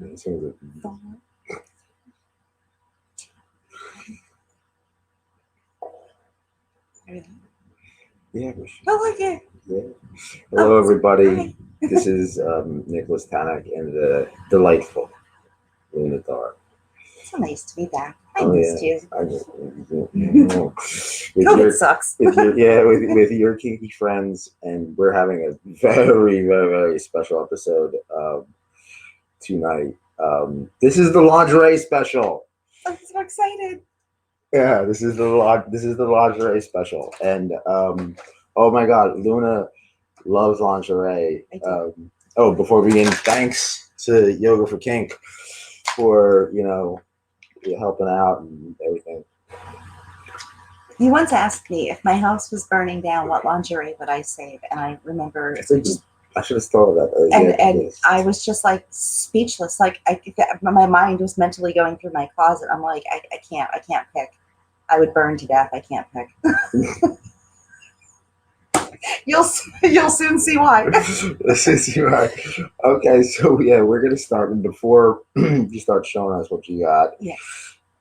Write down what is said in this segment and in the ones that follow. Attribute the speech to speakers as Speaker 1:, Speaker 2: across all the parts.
Speaker 1: Yeah.
Speaker 2: Oh, look it.
Speaker 1: Yeah. Hello, everybody. This is Nicholas Tanek and the delightful Luna Darke.
Speaker 2: So nice to be back. I missed you.
Speaker 1: COVID
Speaker 2: sucks.
Speaker 1: with your kinky friends, and we're having a very, very, very special episode tonight. This is the lingerie special.
Speaker 2: I'm so excited.
Speaker 1: Yeah, this is the lingerie special, and oh my God, Luna loves lingerie. Before we begin, thanks to Yoga for Kink for helping out and everything.
Speaker 2: You once asked me if my house was burning down, what lingerie would I save? And I remember
Speaker 1: I should have thought of that.
Speaker 2: And I was just like speechless. Like my mind was mentally going through my closet. I'm like, I can't pick. I would burn to death. I can't pick. You'll soon see why.
Speaker 1: Okay, so yeah, we're gonna start. And before you start showing us what you got,
Speaker 2: yeah.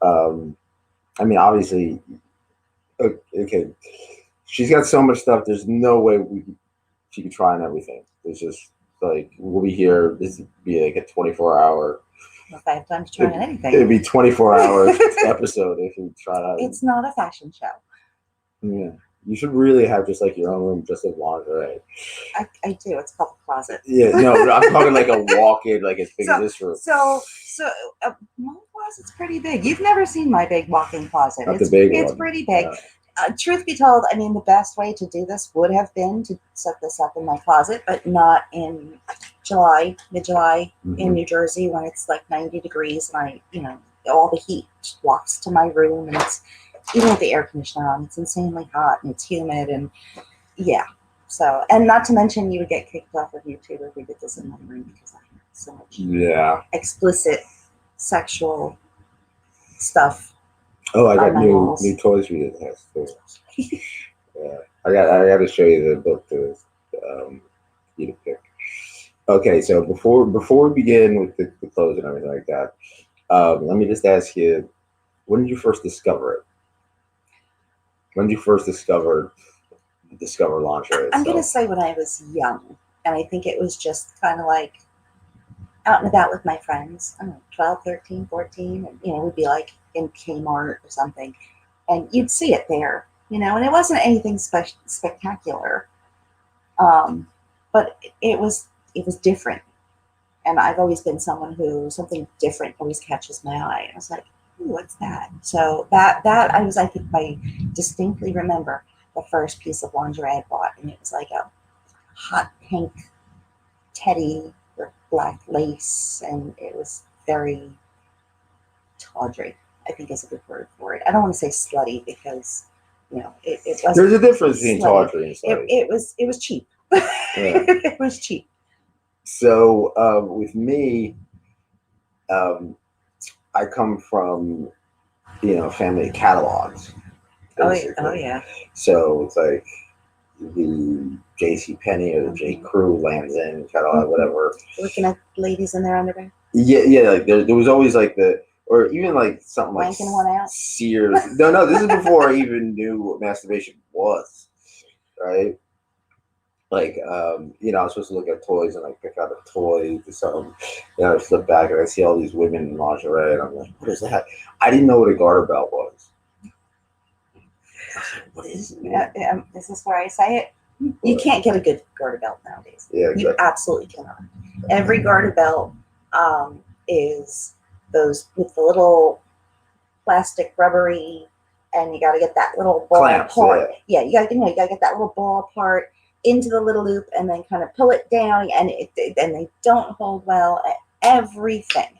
Speaker 1: I mean, obviously, okay, she's got so much stuff. There's no way she could try on everything. It's just like we'll be here. This would be like a 24-hour.
Speaker 2: If I have time to try on anything,
Speaker 1: it'd be 24-hour episode if you try out.
Speaker 2: It's not a fashion show.
Speaker 1: Yeah. You should really have just like your own room, just of lingerie.
Speaker 2: I do. It's called a closet.
Speaker 1: Yeah, no, I'm talking like a walk-in, like as big as this room.
Speaker 2: So my closet's pretty big. You've never seen my big walk-in closet.
Speaker 1: It's
Speaker 2: pretty big. Yeah. Truth be told, I mean, the best way to do this would have been to set this up in my closet, but not in mid-July in New Jersey when it's like 90 degrees and all the heat walks to my room and it's, even with the air conditioner on, it's insanely hot and it's humid and yeah. So, and not to mention you would get kicked off of YouTube if we did this in my room because I have so much explicit sexual stuff.
Speaker 1: Oh, I got new toys for you. Yeah, I got to show you the book to you to pick. Okay, so before we begin with the clothes and everything like that, let me just ask you, when did you first discover it? When did you first discover lingerie?
Speaker 2: I'm going to say when I was young, and I think it was just kind of like out and about with my friends. I don't know, 12, 13, 14, and we'd be like in Kmart or something, and you'd see it there, and it wasn't anything spectacular, but it was different, and I've always been someone who something different always catches my eye. I was like, ooh, what's that? So that I think I distinctly remember the first piece of lingerie I bought, and it was like a hot pink teddy with black lace, and it was very tawdry, I think is a good word for it. I don't want to say slutty because it wasn't.
Speaker 1: There's a difference between tawdry and slutty.
Speaker 2: It was cheap. Yeah. It was cheap.
Speaker 1: So with me, I come from family of catalogs. Basically.
Speaker 2: Oh yeah.
Speaker 1: So it's like the J.C. Penney or the J. Crew Lands End catalog, whatever.
Speaker 2: Looking at ladies in their underwear.
Speaker 1: Yeah. Like there was always like or even like something like
Speaker 2: wanking one out.
Speaker 1: Sears. No, this is before I even knew what masturbation was, right? Like I was supposed to look at toys and like pick out a toy or something. I flip back and I see all these women in lingerie, and I'm like, what is that? I didn't know what a garter belt was. What is it?
Speaker 2: This is where I say it. You can't get a good garter belt nowadays.
Speaker 1: Yeah, exactly.
Speaker 2: You absolutely cannot. Every garter belt is those with the little plastic rubbery, and you got to get that little ball part. Yeah, you got to get that little ball part into the little loop, and then kind of pull it down, and they don't hold well. Everything.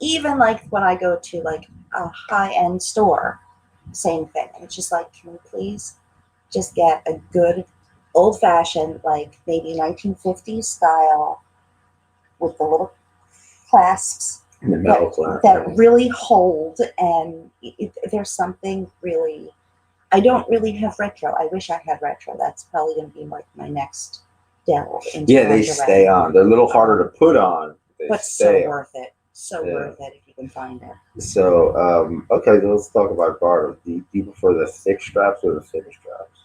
Speaker 2: Even like when I go to like a high-end store. Same thing. It's just like, can we please just get a good old-fashioned, like maybe 1950s style with the little clasps
Speaker 1: and the metal clasp
Speaker 2: that really hold, and there's something really. I don't really have retro. I wish I had retro. That's probably going to be like my next delve into.
Speaker 1: Yeah, they stay on. They're a little harder to put on, They
Speaker 2: but
Speaker 1: stay
Speaker 2: so
Speaker 1: on.
Speaker 2: worth it. So worth it if you can find it.
Speaker 1: So, okay, let's talk about garter. Do you prefer the thick straps or the thin straps?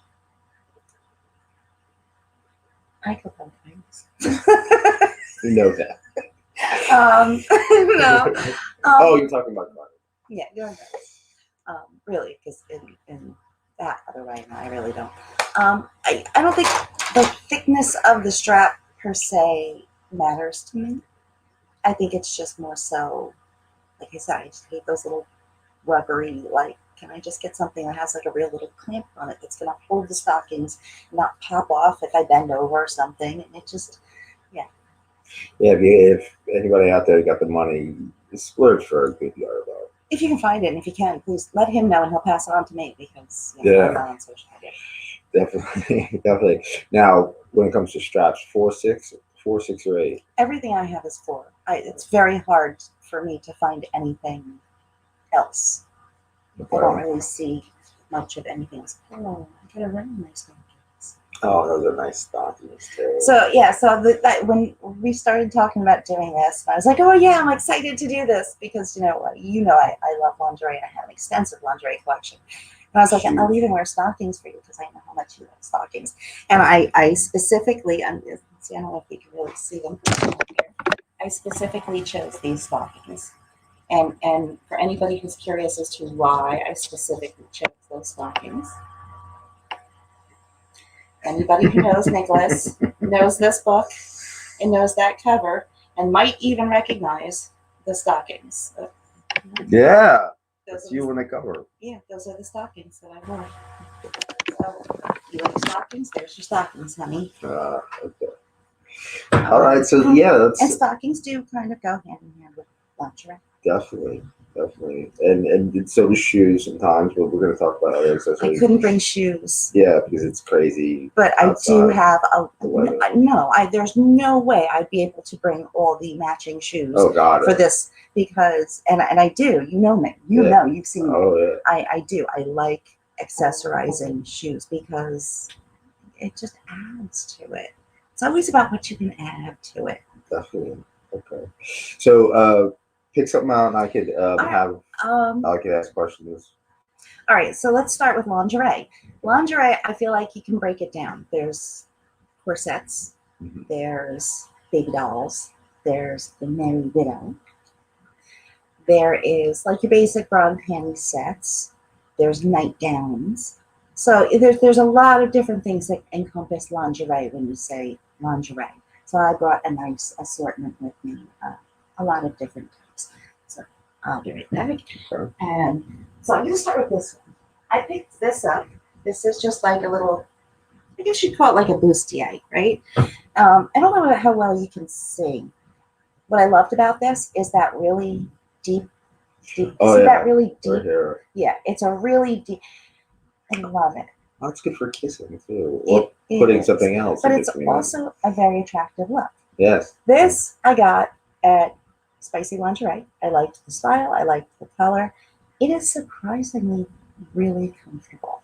Speaker 2: I could both things.
Speaker 1: You know that.
Speaker 2: No.
Speaker 1: Oh, you're talking about garter.
Speaker 2: Yeah, doing that. Really, because in that other way, no, I really don't. I don't think the thickness of the strap per se matters to me. I think it's just more so, like I said, I just hate those little rubbery, like, can I just get something that has like a real little clamp on it that's going to hold the stockings, not pop off if I bend over or something. And it just, yeah.
Speaker 1: Yeah, if anybody out there got the money, splurge for a good garter belt.
Speaker 2: If you can find it, and if you can, please let him know and he'll pass it on to me because I'm not on social media.
Speaker 1: Definitely, definitely. Now, when it comes to straps, 4-6, 4-6 or 8.
Speaker 2: Everything I have is 4. It's very hard for me to find anything else.
Speaker 1: Okay.
Speaker 2: I don't really see much of anything else. Oh, I got a really nice stockings.
Speaker 1: Oh, those are nice stockings too.
Speaker 2: So yeah, so that when we started talking about doing this, I was like, oh yeah, I'm excited to do this because I love lingerie. I have an extensive lingerie collection. And I was like, I'll even wear stockings for you because I know how much you love stockings. And I specifically, see, I don't know if you can really see them. I specifically chose these stockings. And for anybody who's curious as to why I specifically chose those stockings, anybody who knows Nicholas knows this book and knows that cover and might even recognize the stockings.
Speaker 1: Yeah, that's you on the cover.
Speaker 2: Yeah, those are the stockings that I wore. So, you like stockings? There's your stockings, honey.
Speaker 1: Okay. All right, so yeah,
Speaker 2: and stockings do kind of go hand in hand with lingerie.
Speaker 1: Definitely. And so do shoes sometimes, but we're going to talk about other accessories.
Speaker 2: I couldn't bring shoes.
Speaker 1: Yeah, because it's crazy.
Speaker 2: But I do have there's no way I'd be able to bring all the matching shoes for this because, and I do, you know me, you've seen me.
Speaker 1: Oh, yeah.
Speaker 2: I do. I like accessorizing shoes because it just adds to it. It's always about what you can add to it.
Speaker 1: Definitely. Okay. So, pick something out and I could I could ask questions.
Speaker 2: All right, so let's start with lingerie. Lingerie, I feel like you can break it down. There's corsets, there's baby dolls, there's the Merry Widow. There is like your basic bra and panty sets. There's nightgowns. So there's a lot of different things that encompass lingerie when you say lingerie. So I brought a nice assortment with me, a lot of different types. So I'll be right back.
Speaker 1: Okay.
Speaker 2: And so I'm going to start with this one. I picked this up. This is just like a little, I guess you'd call it like a bustier, right? I don't know how well you can see. What I loved about this is that really deep. That really deep?
Speaker 1: Right here.
Speaker 2: Yeah, it's a really deep. I love it.
Speaker 1: Oh, it's good for kissing too, or putting something else.
Speaker 2: But it's also a very attractive look.
Speaker 1: Yes.
Speaker 2: This I got at Spicy Lingerie. I liked the style. I liked the color. It is surprisingly really comfortable.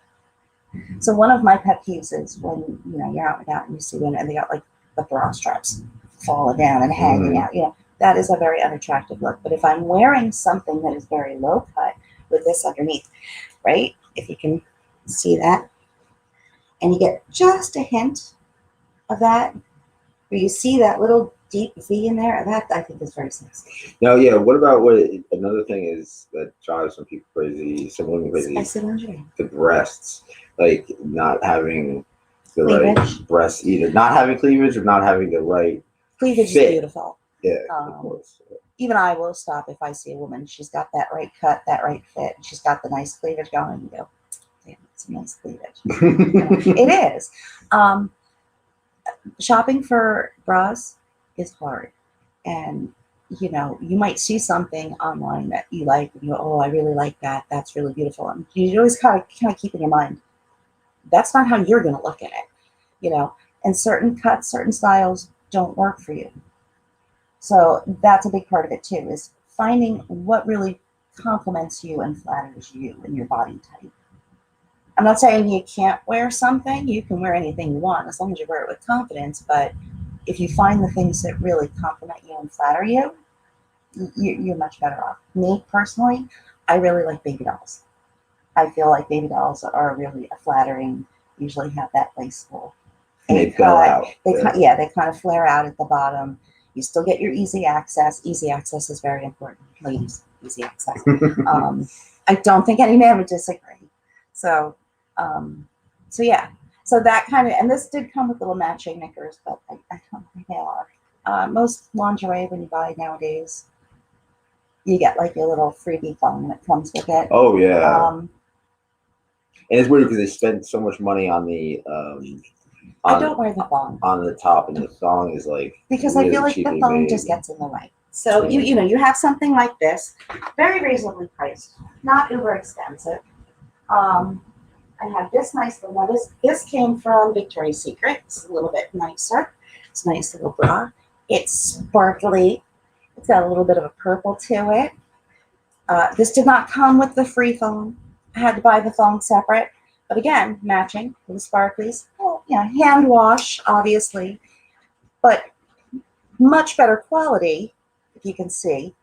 Speaker 2: So one of my pet peeves is when you're out and about and you see women and they got like the bra straps falling down and hanging out. That is a very unattractive look. But if I'm wearing something that is very low cut with this underneath, right? If you can see that, and you get just a hint of that, where you see that little deep V in there, that I think is very sexy.
Speaker 1: Now, yeah, what about another thing is that drives some people crazy, some women crazy, the breasts, like not having the
Speaker 2: cleavage.
Speaker 1: right breasts, either not having cleavage or not having the right
Speaker 2: cleavage
Speaker 1: fit.
Speaker 2: Is beautiful.
Speaker 1: Yeah, of course.
Speaker 2: Even I will stop if I see a woman, she's got that right cut, that right fit, and she's got the nice cleavage going, and you go, damn, it's a nice cleavage. It is. Shopping for bras is hard. And, you might see something online that you like, and you go, oh, I really like that. That's really beautiful. And you always kind of keep in your mind, that's not how you're going to look at it, and certain cuts, certain styles don't work for you. So that's a big part of it too, is finding what really compliments you and flatters you and your body type. I'm not saying you can't wear something. You can wear anything you want as long as you wear it with confidence, but if you find the things that really compliment you and flatter you, you're much better off. Me personally, I really like baby dolls. I feel like baby dolls are really flattering. Usually have that wasteful.
Speaker 1: And they fill out.
Speaker 2: They kind of flare out at the bottom. You still get your easy access. Easy access is very important, ladies. Easy access. I don't think any man would disagree. So, so yeah. So that kind of, and this did come with little matching knickers, but I don't think they are. Most lingerie when you buy nowadays, you get like your little freebie thong that comes with it.
Speaker 1: Oh yeah. And it's weird because they spend so much money on the
Speaker 2: I don't wear the thong
Speaker 1: on the top, and the thong is like
Speaker 2: because
Speaker 1: really
Speaker 2: I feel like the thong just gets in the way. So you have something like this, very reasonably priced, not uber expensive. I have this nice little one. This came from Victoria's Secret. It's a little bit nicer. It's a nice little bra. It's sparkly. It's got a little bit of a purple to it. This did not come with the free thong. I had to buy the thong separate. But again, matching with the sparklies. Well, hand wash, obviously. But much better quality, if you can see,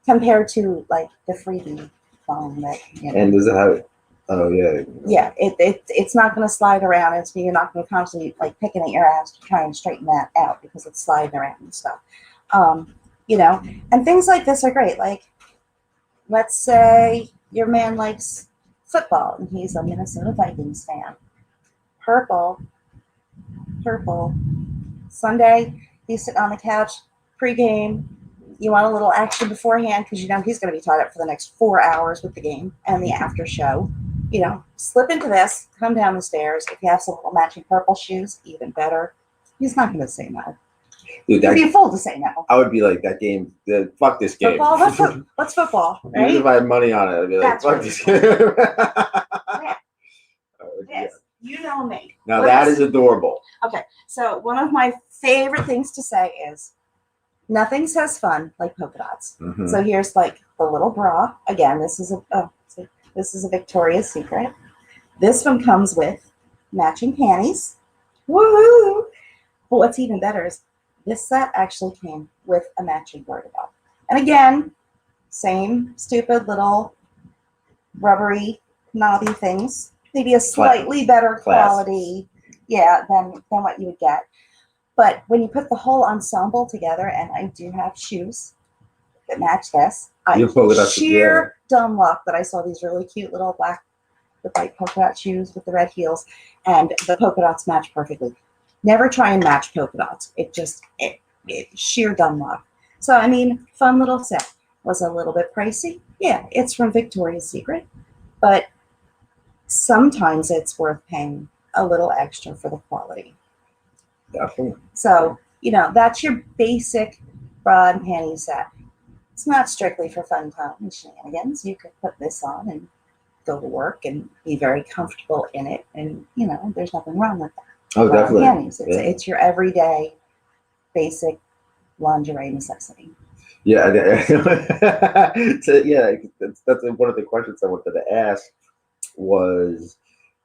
Speaker 2: compared to like the freebie thong that.
Speaker 1: And does it have? Oh yeah.
Speaker 2: Yeah, it's not going to slide around. You're not going to constantly like picking at your ass to try and straighten that out because it's sliding around and stuff. And things like this are great. Like, let's say your man likes football and he's a Minnesota Vikings fan. Purple. Sunday, he's sitting on the couch, pregame. You want a little action beforehand because you know he's going to be tied up for the next 4 hours with the game and the after show. Slip into this, come down the stairs. If you have some little matching purple shoes, even better. He's not going to say no.
Speaker 1: Dude,
Speaker 2: He'd be a fool to say no.
Speaker 1: I would be like, that game, fuck this game.
Speaker 2: Football? What's football? Right?
Speaker 1: Even if I had money on it, I'd be like,
Speaker 2: That's
Speaker 1: fuck
Speaker 2: right.
Speaker 1: this game.
Speaker 2: Yes, you know me.
Speaker 1: Now that is adorable.
Speaker 2: Okay, so one of my favorite things to say is, nothing says fun like polka dots.
Speaker 1: Mm-hmm.
Speaker 2: So here's like the little bra. Again, this is a Victoria's Secret. This one comes with matching panties. Woohoo! But what's even better is this set actually came with a matching garter belt. And again, same stupid little rubbery, knobby things. Maybe a slightly better quality, than what you would get. But when you put the whole ensemble together, and I do have shoes that match this, sheer dumb luck that I saw these really cute little black with white polka dot shoes with the red heels, and the polka dots match perfectly. Never try and match polka dots. It sheer dumb luck. So I mean, fun little set. Was a little bit pricey. Yeah, it's from Victoria's Secret, but sometimes it's worth paying a little extra for the quality.
Speaker 1: Definitely.
Speaker 2: So, that's your basic bra and panty set. It's not strictly for fun time and shenanigans. You could put this on and go to work and be very comfortable in it. And, there's nothing wrong with that.
Speaker 1: Oh,
Speaker 2: bra
Speaker 1: definitely.
Speaker 2: And panties. It's your everyday basic lingerie necessity.
Speaker 1: Yeah. So, yeah, that's one of the questions I wanted to ask was,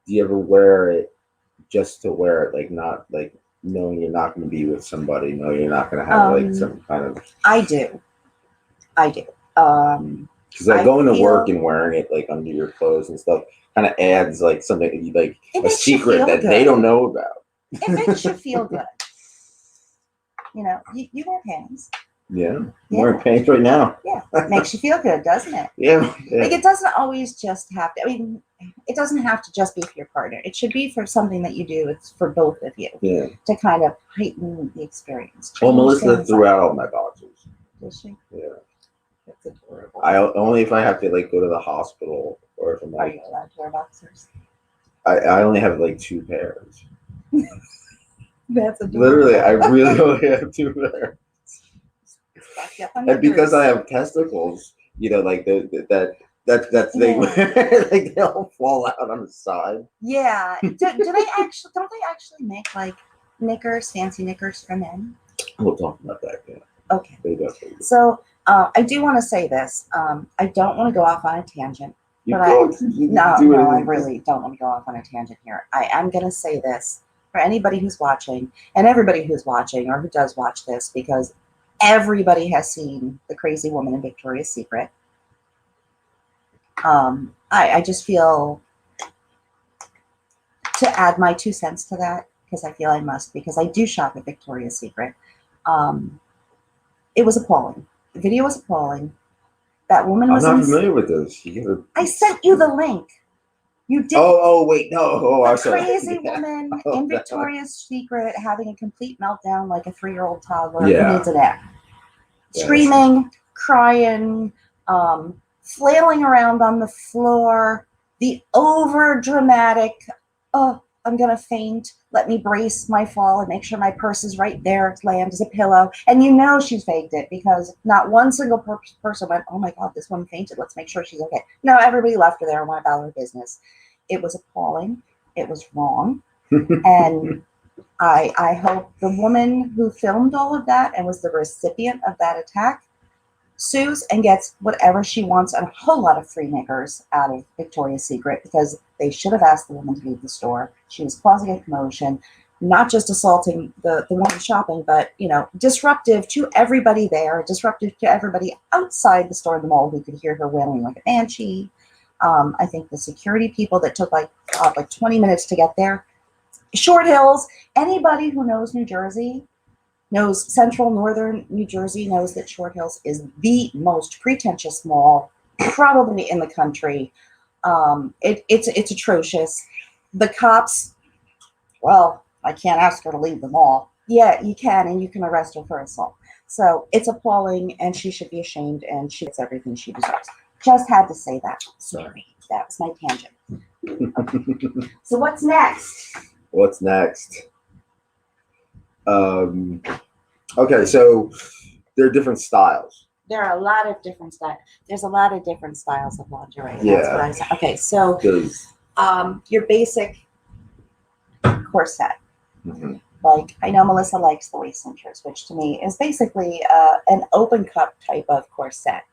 Speaker 1: do you ever wear it just to wear it, like not like knowing you're not going to be with somebody, knowing you're not going to have like some kind of. I do. Because like going to work and wearing it like under your clothes and stuff kind of adds like something like a secret that they don't know about.
Speaker 2: It makes you feel good. You wear panties.
Speaker 1: Yeah, I'm wearing pants right now.
Speaker 2: Yeah, it makes you feel good, doesn't it?
Speaker 1: Yeah.
Speaker 2: Like it doesn't always just have to. I mean, it doesn't have to just be for your partner. It should be for something that you do. It's for both of you.
Speaker 1: Yeah.
Speaker 2: To kind of heighten the experience.
Speaker 1: Well, Melissa threw out all my boxers.
Speaker 2: Did she?
Speaker 1: Yeah.
Speaker 2: That's adorable.
Speaker 1: Only if I have to like go to the hospital or if I'm like.
Speaker 2: Are you allowed to wear boxers?
Speaker 1: I only have like 2 pairs.
Speaker 2: That's adorable.
Speaker 1: Literally, I really only have 2 pairs. And because I have testicles, like that thing, like they all fall out on the side.
Speaker 2: Yeah. Do they actually? Don't they actually make like knickers, fancy knickers for men?
Speaker 1: We'll talk about that. Yeah.
Speaker 2: Okay.
Speaker 1: They definitely do.
Speaker 2: So I do want to say this. I don't want to go off on a tangent. I really don't want to go off on a tangent here. I am going to say this for anybody who's watching and everybody who's watching or who does watch this, because everybody has seen the crazy woman in Victoria's Secret. I just feel to add my 2 cents to that, because I feel I must, because I do shop at Victoria's Secret. It was appalling. The video was appalling. That woman was.
Speaker 1: I'm not familiar with those.
Speaker 2: I sent you the link. You did.
Speaker 1: Oh, wait, no. Oh, I'm sorry.
Speaker 2: Crazy woman in Victoria's Secret having a complete meltdown like a 3-year-old toddler
Speaker 1: Yeah.
Speaker 2: who needs a nap. Screaming, crying, flailing around on the floor, the over dramatic, oh, I'm going to faint. Let me brace my fall and make sure my purse is right there to land as a pillow. And you know she's faked it, because not one single person went, oh my God, this woman fainted. Let's make sure she's okay. No, everybody left her there and went about her business. It was appalling. It was wrong. And I hope the woman who filmed all of that and was the recipient of that attack sues and gets whatever she wants, and a whole lot of freemakers out of Victoria's Secret, because they should have asked the woman to leave the store. She was causing a commotion, not just assaulting the woman shopping, but, you know, disruptive to everybody there, disruptive to everybody outside the store in the mall who could hear her wailing like a banshee. I think the security people that took like 20 minutes to get there. Short Hills, anybody who knows New Jersey, knows central northern New Jersey, knows that Short Hills is the most pretentious mall probably in the country. It's atrocious. The cops, well, I can't ask her to leave the mall. Yeah, you can, and you can arrest her for assault. So it's appalling, and she should be ashamed, and she gets everything she deserves. Just had to say that. Sorry, that was my tangent. Okay. So what's next?
Speaker 1: What's next? Okay, so there are different styles.
Speaker 2: There are a lot of different styles. There's a lot of different styles of lingerie.
Speaker 1: Yeah.
Speaker 2: That's what I said. Okay, so your basic corset.
Speaker 1: Mm-hmm.
Speaker 2: Like, I know Melissa likes the waist cinchers, which to me is basically an open cup type of corset.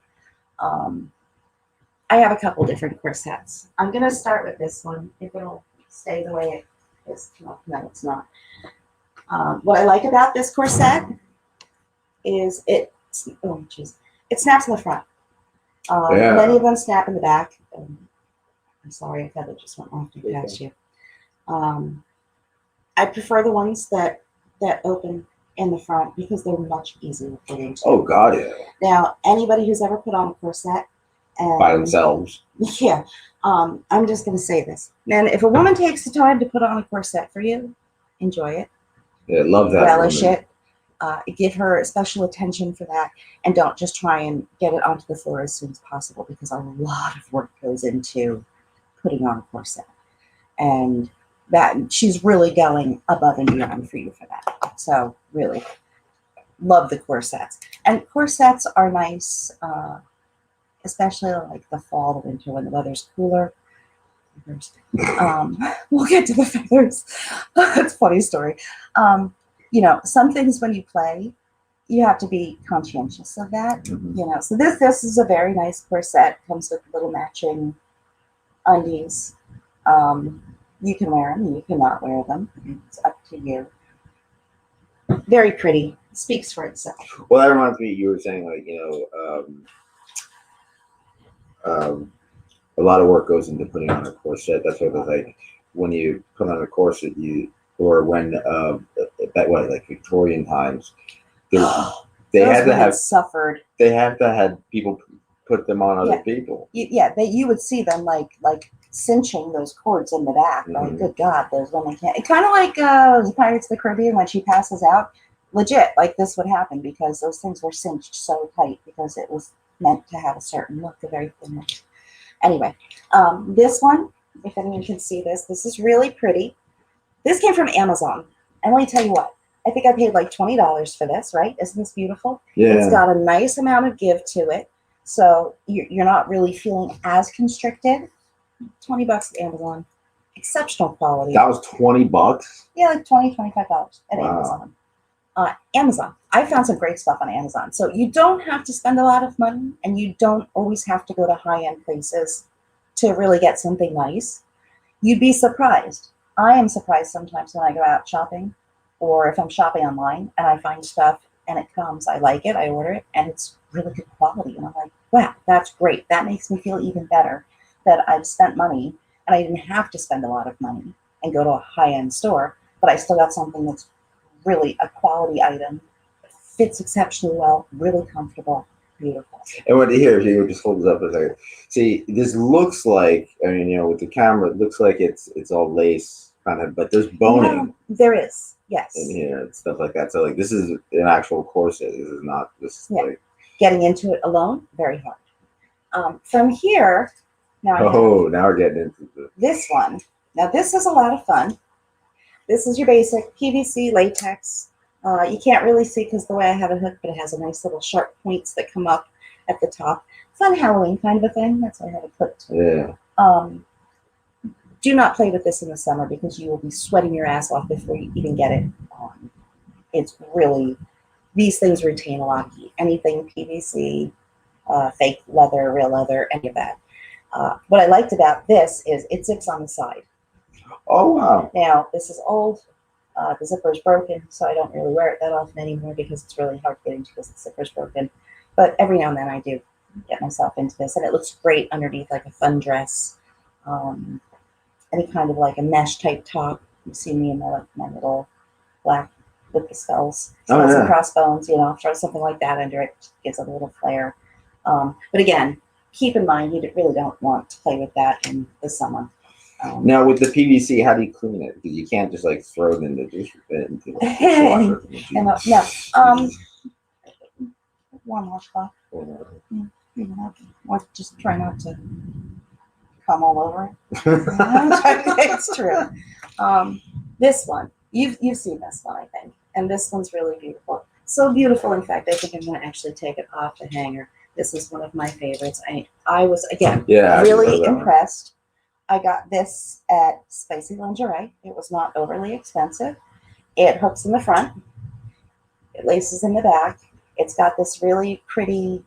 Speaker 2: I have a couple different corsets. I'm going to start with this one, if it'll stay the way it is. No, it's not. What I like about this corset is it snaps in the front. Many of them snap in the back. I'm sorry, a feather just went off past you. I prefer the ones that open in the front, because they're much easier to put into.
Speaker 1: Oh God, yeah.
Speaker 2: Now, anybody who's ever put on a corset
Speaker 1: by themselves. Yeah.
Speaker 2: I'm just going to say this. Man, if a woman takes the time to put on a corset for you, enjoy it.
Speaker 1: Yeah, love that.
Speaker 2: Relish it. Give her special attention for that, and don't just try and get it onto the floor as soon as possible, because a lot of work goes into putting on a corset, and that she's really going above and beyond for you for that. So really love the corsets, and corsets are nice, especially like the fall, the winter, when the weather's cooler. We'll get to the feathers. That's a funny story. You know, some things when you play, you have to be conscientious of that.
Speaker 1: Mm-hmm.
Speaker 2: You know, so this is a very nice corset. Comes with little matching undies. You can wear them, you cannot wear them. It's up to you. Very pretty. Speaks for itself.
Speaker 1: Well, that reminds me, you were saying, like, you know, a lot of work goes into putting on a corset. That's what it's like when you put on a corset, when like Victorian times, they had to have
Speaker 2: suffered.
Speaker 1: They have to have people put them on other people.
Speaker 2: You would see them like cinching those cords in the back.
Speaker 1: Mm-hmm.
Speaker 2: Like, good God, those women can't. It kind of like Pirates of the Caribbean when she passes out. Legit, like this would happen, because those things were cinched so tight, because it was meant to have a certain look, a very thin look. Anyway, this one, if anyone can see this is really pretty. This came from Amazon. And let me tell you what, I think I paid like $20 for this, right? Isn't this beautiful?
Speaker 1: Yeah.
Speaker 2: It's got a nice amount of give to it. So you're not really feeling as constricted. $20 at Amazon. Exceptional quality.
Speaker 1: That was $20?
Speaker 2: Yeah, like $20, $25 at
Speaker 1: Wow.
Speaker 2: Amazon. Amazon. I found some great stuff on Amazon. So you don't have to spend a lot of money, and you don't always have to go to high-end places to really get something nice. You'd be surprised. I am surprised sometimes when I go out shopping, or if I'm shopping online and I find stuff and it comes, I like it, I order it, and it's really good quality. And I'm like, wow, that's great. That makes me feel even better that I've spent money and I didn't have to spend a lot of money and go to a high-end store, but I still got something that's really a quality item, fits exceptionally well, really comfortable, beautiful.
Speaker 1: And what here, you just hold it up a second. See, this looks like, I mean, you know, with the camera, it looks like it's all lace kind of, but there's boning.
Speaker 2: Yeah, there is, yes.
Speaker 1: In here and stuff like that. So like, this is an actual corset. This is not just like
Speaker 2: getting into it alone, very hard. From here, now
Speaker 1: now we're getting into
Speaker 2: this one. Now this is a lot of fun. This is your basic PVC latex. You can't really see because the way I have it hooked, but it has a nice little sharp points that come up at the top. Fun Halloween kind of a thing. That's why I have it clipped.
Speaker 1: Yeah.
Speaker 2: Do not play with this in the summer because you will be sweating your ass off before you even get it on. It's really, these things retain a lot of heat. Anything PVC, fake leather, real leather, any of that. What I liked about this is it zips on the side.
Speaker 1: Oh, wow.
Speaker 2: Now, this is old. The zipper is broken, so I don't really wear it that often anymore because it's really hard to get into because the zipper is broken. But every now and then I do get myself into this, and it looks great underneath like a fun dress. Any kind of like a mesh type top. You see me in my little black with the skulls and crossbones, you know, throw something like that under it, gives it a little flair. But again, keep in mind, you really don't want to play with that in the summer.
Speaker 1: Now with the PVC, how do you clean it? Because you can't just like throw it in the dishwasher.
Speaker 2: No, warm washcloth. Or just try not to come all over it. It's true. This one, you've seen this one, I think, and this one's really beautiful. So beautiful, in fact, I think I'm going to actually take it off the hanger. This is one of my favorites. I was again really impressed. I got this at Spicy Lingerie. It was not overly expensive. It hooks in the front. It laces in the back. It's got this really pretty,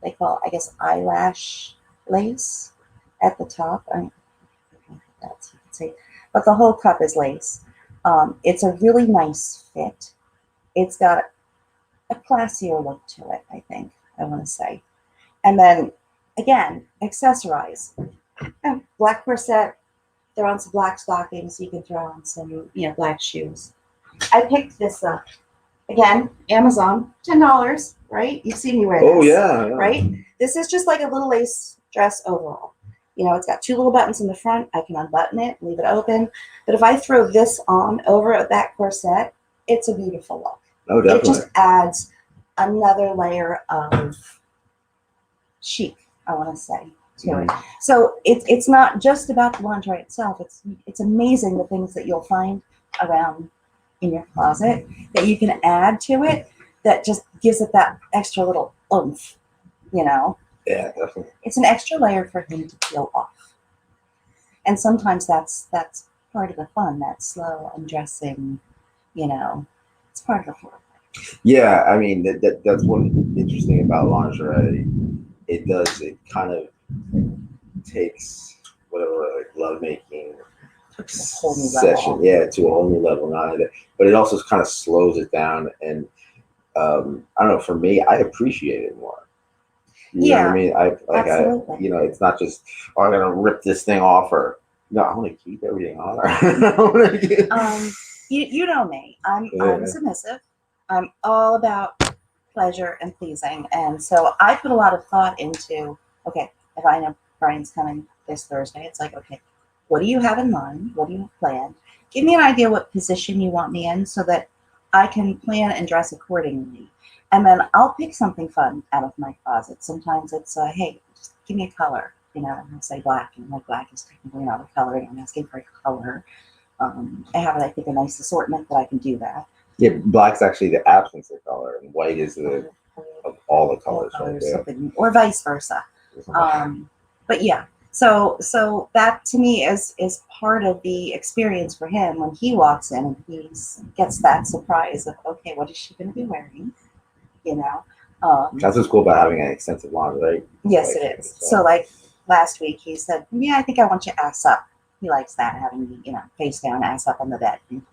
Speaker 2: they call it, I guess, eyelash lace at the top. That's you can see, but the whole cup is lace. It's a really nice fit. It's got a classier look to it, I think, I want to say. And then, again, accessorize. Black corset, throw on some black stockings. You can throw on some, black shoes. I picked this up. Again, Amazon, $10, right? You've seen me wear this.
Speaker 1: Oh, yeah.
Speaker 2: Right? This is just like a little lace dress overall. It's got two little buttons in the front. I can unbutton it, leave it open. But if I throw this on over that corset, it's a beautiful look.
Speaker 1: Oh, definitely.
Speaker 2: It just adds another layer of chic, I want to say, to it. So it's not just about the lingerie itself. It's amazing the things that you'll find around in your closet that you can add to it that just gives it that extra little oomph,
Speaker 1: Yeah, definitely.
Speaker 2: It's an extra layer for him to peel off. And sometimes that's part of the fun, that slow undressing, it's part of the fun.
Speaker 1: Yeah, I mean, that's one interesting about lingerie. It kind of takes whatever, like lovemaking session, to a whole new level. But it also kind of slows it down. And I don't know, for me, I appreciate it more. You know what I mean? Absolutely. It's not just, I'm going to rip this thing off or, no, I want to keep everything on her.
Speaker 2: You know me. I'm submissive. I'm all about pleasure and pleasing. And so I put a lot of thought into, okay, if I know Brian's coming this Thursday, it's like, okay, what do you have in mind? What do you plan? Give me an idea what position you want me in so that I can plan and dress accordingly. And then I'll pick something fun out of my closet. Sometimes it's, hey, just give me a color. I'll say black, and like black is technically not a color, and I'm asking for a color. I have, I think, a nice assortment that I can do that.
Speaker 1: Yeah, black's actually the absence of color, and white is of all the colors, right there.
Speaker 2: Or vice versa. But yeah, so that to me is part of the experience for him when he walks in and he gets that surprise of, okay, what is she going to be wearing? That's
Speaker 1: what's cool about having an extensive lingerie.
Speaker 2: Yes, it is. So like last week he said, yeah, I think I want you ass up. He likes that, having me, face down, ass up on the bed, and,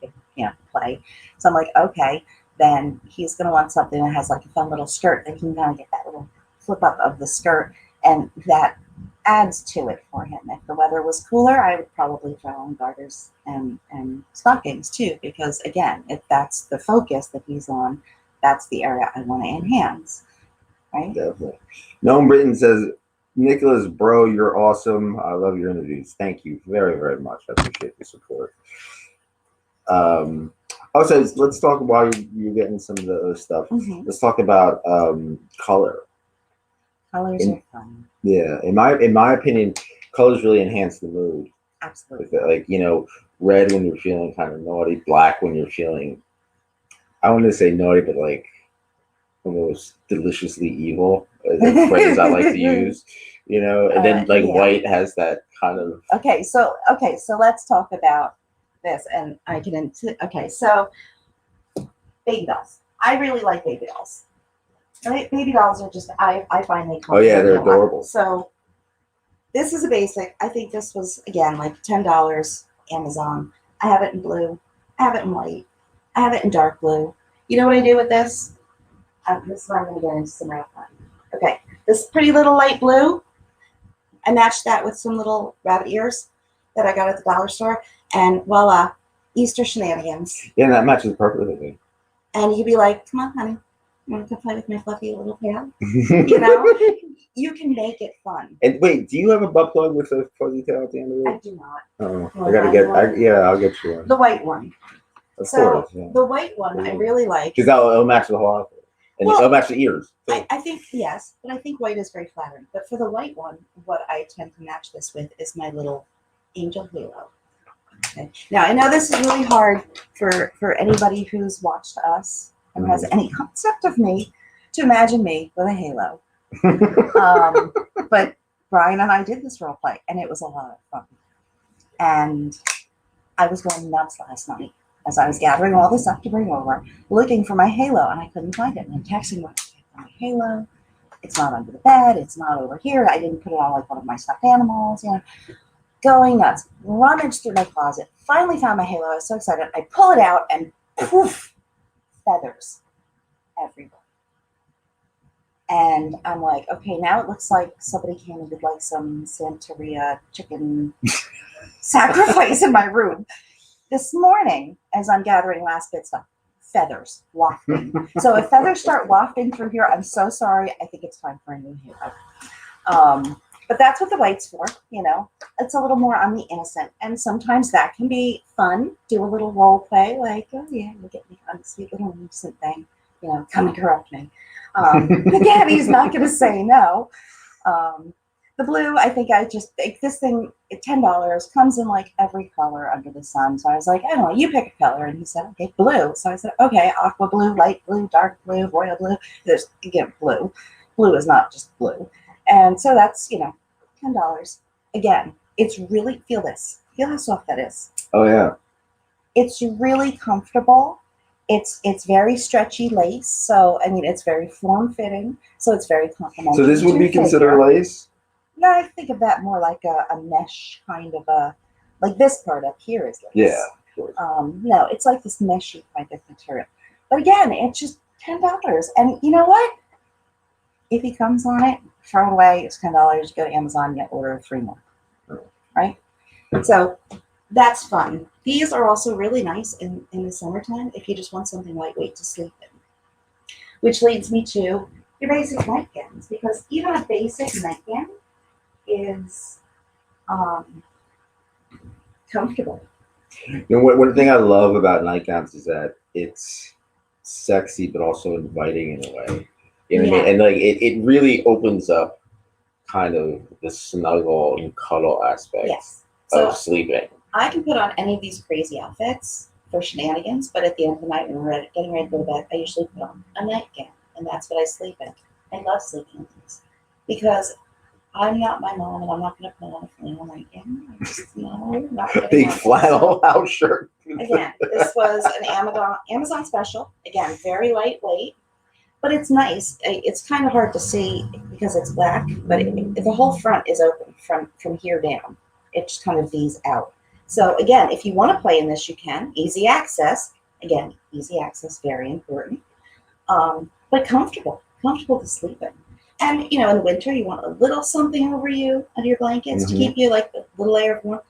Speaker 2: play. So I'm like, okay, then he's going to want something that has like a fun little skirt that he can kind of get that little flip up of the skirt, and that adds to it for him. If the weather was cooler, I would probably throw on garters and stockings too, because again, if that's the focus that he's on, that's the area I want to enhance, right?
Speaker 1: Definitely. Gnome Britain says, Nicholas, bro, you're awesome. I love your interviews. Thank you very, very much. I appreciate the support. Also, let's talk while you're getting some of the other stuff.
Speaker 2: Mm-hmm.
Speaker 1: Let's talk about color.
Speaker 2: Colors are fun.
Speaker 1: Yeah, in my opinion, colors really enhance the mood.
Speaker 2: Absolutely.
Speaker 1: Like, red when you're feeling kind of naughty, black when you're feeling, I want to say naughty, but like almost deliciously evil, is a phrase I like to use. And then like white has that kind of.
Speaker 2: Okay, so let's talk about this, and I can. Okay, so baby dolls. I really like baby dolls. Right? Baby dolls are just, I find they come.
Speaker 1: Oh yeah, they're adorable.
Speaker 2: So this is a basic. I think this was, again, like $10 Amazon. I have it in blue. I have it in white. I have it in dark blue. You know what I do with this? This is where I'm going to get into some real fun. Okay, this pretty little light blue. I matched that with some little rabbit ears that I got at the dollar store, and voila, Easter shenanigans.
Speaker 1: Yeah, that matches perfectly.
Speaker 2: And you'd be like, come on, honey. You want to play with my fluffy little tail? You can make it fun.
Speaker 1: And wait, do you have a butt plug with a fuzzy tail at the end of it?
Speaker 2: I do not.
Speaker 1: Oh, I gotta get. I'll get you one.
Speaker 2: The white one.
Speaker 1: Of course. Yeah.
Speaker 2: The white one I really like.
Speaker 1: Because it'll match the whole outfit, and it'll match the ears.
Speaker 2: I think yes, but I think white is very flattering. But for the white one, what I tend to match this with is my little angel halo. Okay. Now I know this is really hard for anybody who's watched us and has any concept of me to imagine me with a halo. But Brian and I did this role play, and it was a lot of fun. And I was going nuts last night as I was gathering all this up to bring over, looking for my halo, and I couldn't find it. And I'm texting my halo. It's not under the bed. It's not over here. I didn't put it on like one of my stuffed animals. Going nuts. Rummaged through my closet. Finally found my halo. I was so excited. I pull it out, and poof, feathers everywhere. And I'm like, okay, now it looks like somebody came and did like some Santeria chicken sacrifice in my room. This morning, as I'm gathering last bits of feathers wafting. So if feathers start wafting through here, I'm so sorry. I think it's time for a new halo. But that's what the white's for, It's a little more on the innocent. And sometimes that can be fun. Do a little role play, like, oh yeah, look at me. I'm a sweet little innocent thing. Come and corrupt me. Again, he's not going to say no. The blue, I think this thing, $10, comes in like every color under the sun. So I was like, I don't know, you pick a color. And he said, okay, blue. So I said, okay, aqua blue, light blue, dark blue, royal blue. There's, again, blue. Blue is not just blue. And so that's, $10. Again, it's really, feel this. Feel how soft that is.
Speaker 1: Oh, yeah.
Speaker 2: It's really comfortable. It's very stretchy lace, so it's very form-fitting, so it's very complimentary.
Speaker 1: So this would be considered lace?
Speaker 2: No, I think of that more like a mesh kind of like this part up here is lace.
Speaker 1: Yeah, of course.
Speaker 2: No, it's like this meshy kind of material. But again, it's just $10. And you know what? If he comes on it, throw it away. It's $10. Go to Amazon, you order 3 more. Right? So that's fun. These are also really nice in the summertime if you just want something lightweight to sleep in. Which leads me to your basic nightgowns, because even a basic nightgown is comfortable.
Speaker 1: One thing I love about nightgowns is that it's sexy but also inviting in a way. What I mean? And like it really opens up kind of the snuggle and cuddle aspect of sleeping. I
Speaker 2: can put on any of these crazy outfits for shenanigans, but at the end of the night when we're getting ready to go to bed, I usually put on a nightgown, and that's what I sleep in. I love sleeping in these because I'm not my mom, and I'm not going to put on a flannel nightgown.
Speaker 1: Big flannel house shirt.
Speaker 2: Again, this was an Amazon special. Again, very lightweight, but it's nice. It's kind of hard to see because it's black, but the whole front is open from here down. It just kind of V's out. So again, if you want to play in this, you can. Easy access. Again, easy access, very important. But comfortable to sleep in. And in the winter, you want a little something over you under your blankets to keep you like a little layer of warmth.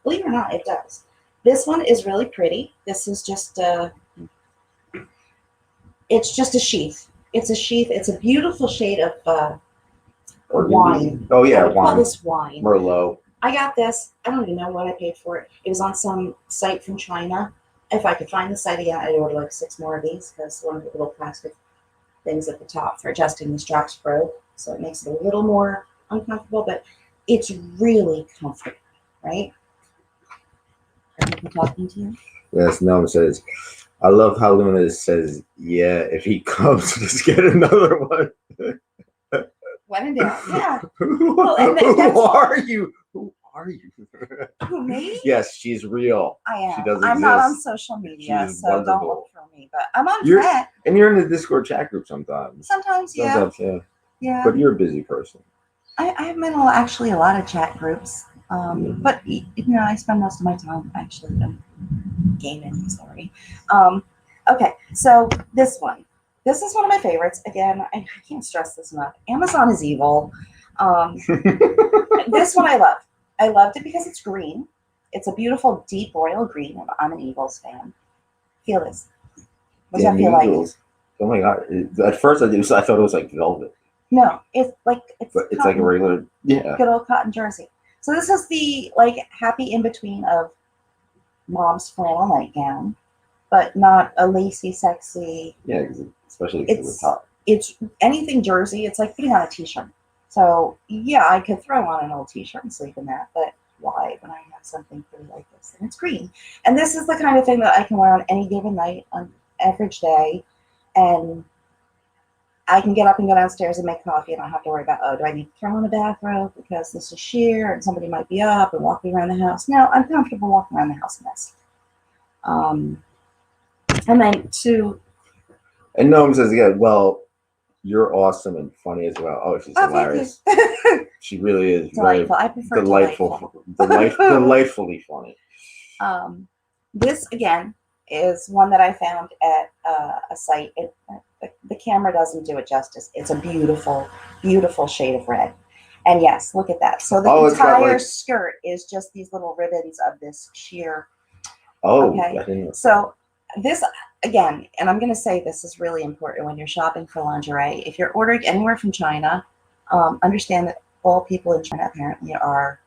Speaker 2: Believe it or not, it does. This one is really pretty. This is just it's just a sheath. It's a sheath. It's a beautiful shade of wine.
Speaker 1: Oh yeah,
Speaker 2: I would call
Speaker 1: wine.
Speaker 2: this wine.
Speaker 1: Merlot.
Speaker 2: I got this. I don't even know what I paid for it. It was on some site from China. If I could find the site again, I'd order like 6 more of these because one of the little plastic things at the top for adjusting the straps broke. So it makes it a little more uncomfortable, but it's really comfortable, right? Are people talking to you?
Speaker 1: Yes, Noam says, I love how Luna says, yeah, if he comes, just get another one.
Speaker 2: When in doubt, yeah.
Speaker 1: Who are you? Who are you?
Speaker 2: Who, me?
Speaker 1: Yes, she's real.
Speaker 2: I am.
Speaker 1: She does
Speaker 2: I'm
Speaker 1: exist.
Speaker 2: not on social media,
Speaker 1: She's
Speaker 2: so
Speaker 1: wonderful.
Speaker 2: don't look for me. But I'm on Fret.
Speaker 1: And you're in the Discord chat group sometimes.
Speaker 2: Sometimes, yeah. Yeah.
Speaker 1: But you're a busy person.
Speaker 2: I'm in actually a lot of chat groups. But I spend most of my time actually gaming. Sorry. Okay, so this one. This is one of my favorites. Again, I can't stress this enough. Amazon is evil. This one I love. I loved it because it's green. It's a beautiful deep royal green, and I'm an Eagles fan. Feel this. What does that feel like?
Speaker 1: Oh my god! At first, I thought it was like velvet.
Speaker 2: No, it's like
Speaker 1: it's like a regular
Speaker 2: good old cotton jersey. So this is the happy in between of mom's flannel nightgown, but not a lacy, sexy.
Speaker 1: Yeah, especially because it's hot.
Speaker 2: It's anything jersey. It's like putting on a t-shirt. So yeah, I could throw on an old t-shirt and sleep in that, but why when I have something pretty like this? And it's green. And this is the kind of thing that I can wear on any given night, on average day, and I can get up and go downstairs and make coffee and I don't have to worry about, do I need to throw on a bathrobe because this is sheer and somebody might be up and walking around the house. No, I'm comfortable walking around the house in this. And then
Speaker 1: and Noam says again, well, you're awesome and funny as well. Oh, she's hilarious. She really is.
Speaker 2: Delightful. I prefer
Speaker 1: delightfully funny.
Speaker 2: This again is one that I found at a site. The camera doesn't do it justice. It's a beautiful, beautiful shade of red. And yes, look at that. So the entire skirt is just these little ribbons of this sheer.
Speaker 1: Oh,
Speaker 2: okay. So this again, and I'm going to say this is really important when you're shopping for lingerie. If you're ordering anywhere from China, understand that all people in China apparently are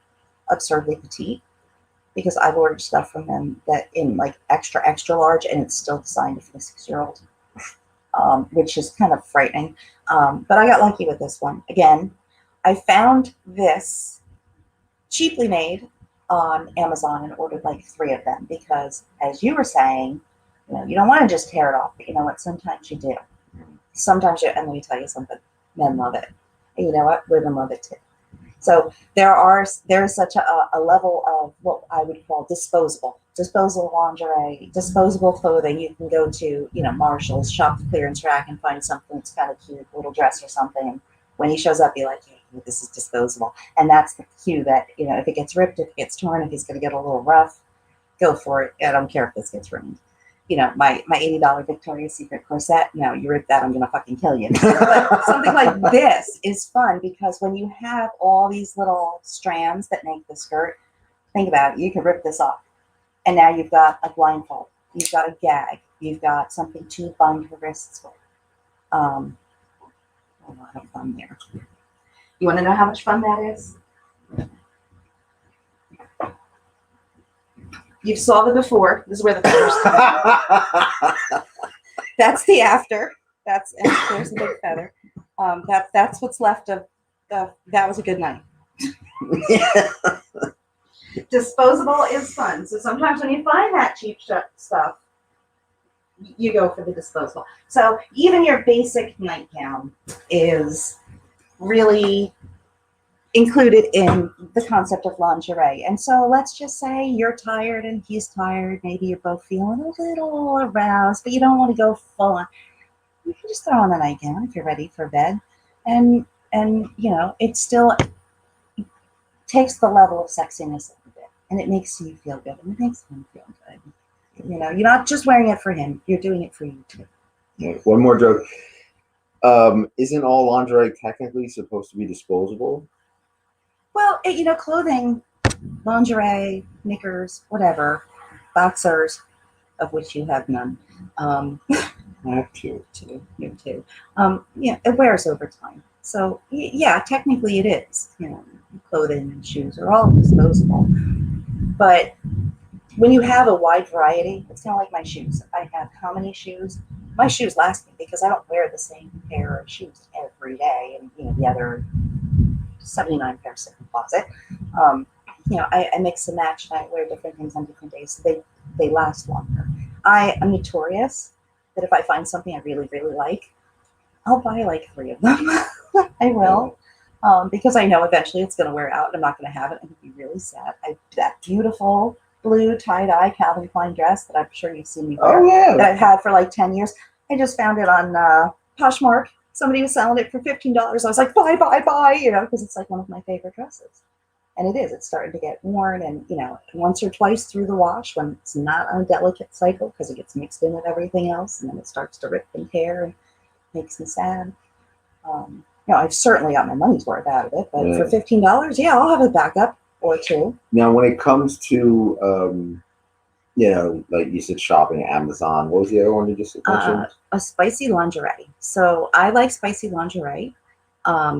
Speaker 2: absurdly petite, because I've ordered stuff from them that in like extra, extra large, and it's still designed for a 6-year-old, which is kind of frightening. But I got lucky with this one. Again, I found this cheaply made on Amazon and ordered like 3 of them because, as you were saying, you don't want to just tear it off, but you know what? Sometimes you do. Sometimes you, and let me tell you something, men love it. And you know what? Women love it too. So there is such a level of what I would call disposable lingerie, disposable clothing. You can go to, Marshall's, shop the clearance rack and find something that's kind of cute, a little dress or something. And when he shows up, you're like, hey, this is disposable. And that's the cue that, if it gets ripped, if it gets torn, if he's going to get a little rough, go for it. I don't care if this gets ruined. My $80 Victoria's Secret corset, no, you rip that, I'm going to fucking kill you. But something like this is fun because when you have all these little strands that make the skirt, think about it, you can rip this off. And now you've got a blindfold, you've got a gag, you've got something to bind your wrists with. A lot of fun there. You want to know how much fun that is? You saw the before. This is where the feathers come. That's the after. There's the big feather. That's what's left of the. That was a good night. Disposable is fun. So sometimes when you find that cheap stuff, you go for the disposable. So even your basic nightgown is really included in the concept of lingerie. And so let's just say you're tired and he's tired. Maybe you're both feeling a little aroused, but you don't want to go full on. You can just throw on a nightgown if you're ready for bed. And it still takes the level of sexiness a bit. and it makes you feel good, and it makes him feel good. You know, you're not just wearing it for him; you're doing it for you too.
Speaker 1: Yeah. One more joke. Isn't all lingerie technically supposed to be disposable?
Speaker 2: Well, you know, clothing, lingerie, knickers, whatever, boxers, of which you have none.
Speaker 1: I have to.
Speaker 2: You too. Yeah, it wears over time. So yeah, technically it is. You know, clothing and shoes are all disposable. But when you have a wide variety, it's kind of like my shoes. I have how many shoes? My shoes last me because I don't wear the same pair of shoes every day, and you know the other 79 pairs in the closet. You know, I mix and match, and I wear different things on different days, so they last longer. I am notorious that if I find something I really really like, I'll buy like 3 of them. I will. Because I know eventually it's going to wear out and I'm not going to have it. I'm going to be really sad. That beautiful blue tie-dye Calvin Klein dress that I'm sure you've seen me wear, that I've had for like 10 years. I just found it on Poshmark. Somebody was selling it for $15. I was like, buy, you know, because it's like one of my favorite dresses. And it is. It's starting to get worn, and you know, once or twice through the wash when it's not on a delicate cycle because it gets mixed in with everything else, and then it starts to rip and tear and makes me sad. You know, I've certainly got my money's worth out of it, but for $15, yeah, I'll have a backup or 2.
Speaker 1: Now, when it comes to, you know, like you said, shopping, Amazon, what was the other one you just mentioned?
Speaker 2: A spicy lingerie. So I like spicy lingerie.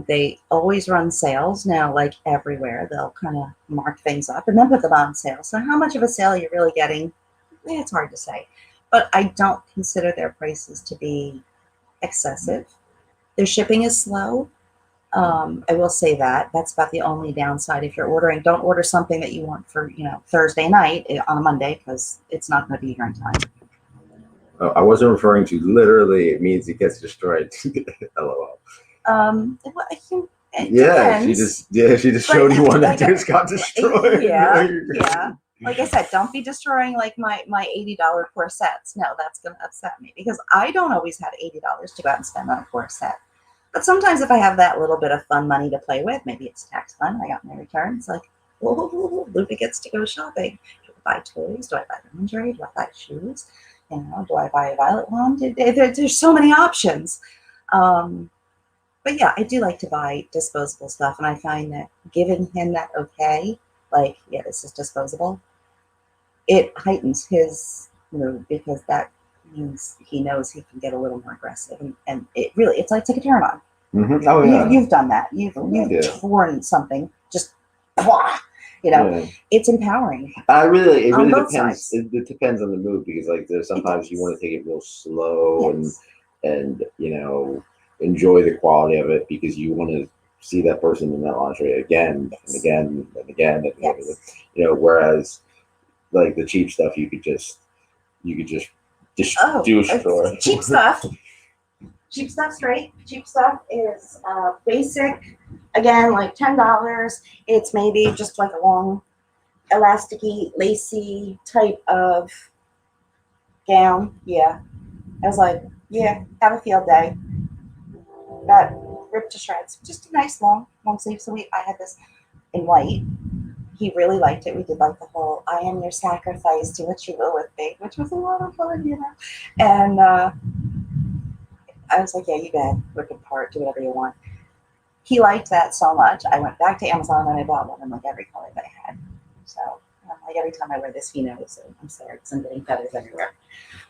Speaker 2: They always run sales now, like everywhere. They'll kind of mark things up and then put them on sale. So how much of a sale you're really getting, it's hard to say. But I don't consider their prices to be excessive. Their shipping is slow. I will say that. That's about the only downside. If you're ordering, don't order something that you want for, you know, Thursday night on a Monday because it's not going to be here in time.
Speaker 1: I wasn't referring to literally. It means it gets destroyed. LOL. She just showed you one that just got destroyed.
Speaker 2: Yeah. Like I said, don't be destroying like my $80 corsets. No, that's gonna upset me because I don't always have $80 to go out and spend on a corset. But sometimes if I have that little bit of fun money to play with, maybe it's tax fun. I got my return. It's like, oh, Lupe gets to go shopping. Do I buy toys? Do I buy lingerie? Do I buy shoes? You know, do I buy a violet wand? There's so many options. But yeah, I do like to buy disposable stuff, and I find that giving him that okay, like, yeah, this is disposable, it heightens his mood because that means he knows he can get a little more aggressive, and it really, it's like a turn on.
Speaker 1: Mm-hmm. Oh yeah,
Speaker 2: you've done that. You've torn something, just blah, you know. It's empowering.
Speaker 1: It really depends. It depends on the mood because like there's sometimes you want to take it real slow and you know, enjoy the quality of it because you want to see that person in that lingerie again and again and again and again. You know, whereas like the cheap stuff you could just destroy.
Speaker 2: Cheap stuff. Cheap stuff, straight. Cheap stuff is basic. Again, like $10. It's maybe just like a long, elasticy, lacy type of gown. Yeah. I was like, yeah, have a field day. That ripped to shreds. Just a nice long sleeve. So I had this in white. He really liked it. We did like the whole "I am your sacrifice, do what you will with me," which was a lot of fun, you know. And I was like, yeah, you bet, rip it apart, do whatever you want. He liked that so much. I went back to Amazon and I bought one in like every color that I had. So like every time I wear this, he knows. So I'm sorry because I'm getting feathers everywhere.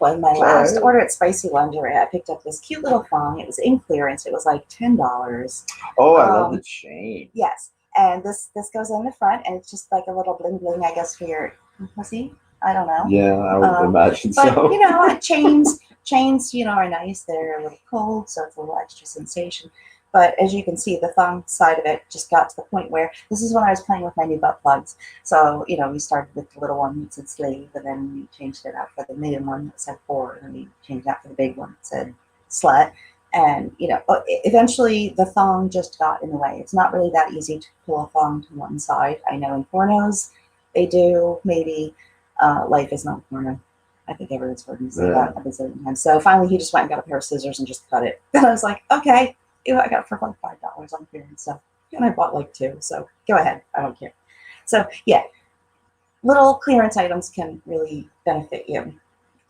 Speaker 2: Well, my last order at Spicy Lingerie, I picked up this cute little thong. It was in clearance. It was like $10.
Speaker 1: Oh, I love the chain.
Speaker 2: Yes. And this goes in the front, and it's just like a little bling bling, I guess, for your pussy. I don't know.
Speaker 1: Yeah, I would imagine so.
Speaker 2: But, you know, chains, you know, are nice. They're a little cold, so it's a little extra sensation. But as you can see, the thong side of it just got to the point where this is when I was playing with my new butt plugs. So, you know, we started with the little one that said sleeve, and then we changed it out for the medium one that said four, and then we changed it out for the big one that said slut. And, you know, eventually the thong just got in the way. It's not really that easy to pull a thong to one side. I know in pornos they do, maybe. Life is not porno. I think everyone's heard me say that a bazillion times. So finally he just went and got a pair of scissors and just cut it. Then I was like, okay, I got it for like $5 on clearance. So, and I bought like 2. So go ahead. I don't care. So yeah, little clearance items can really benefit you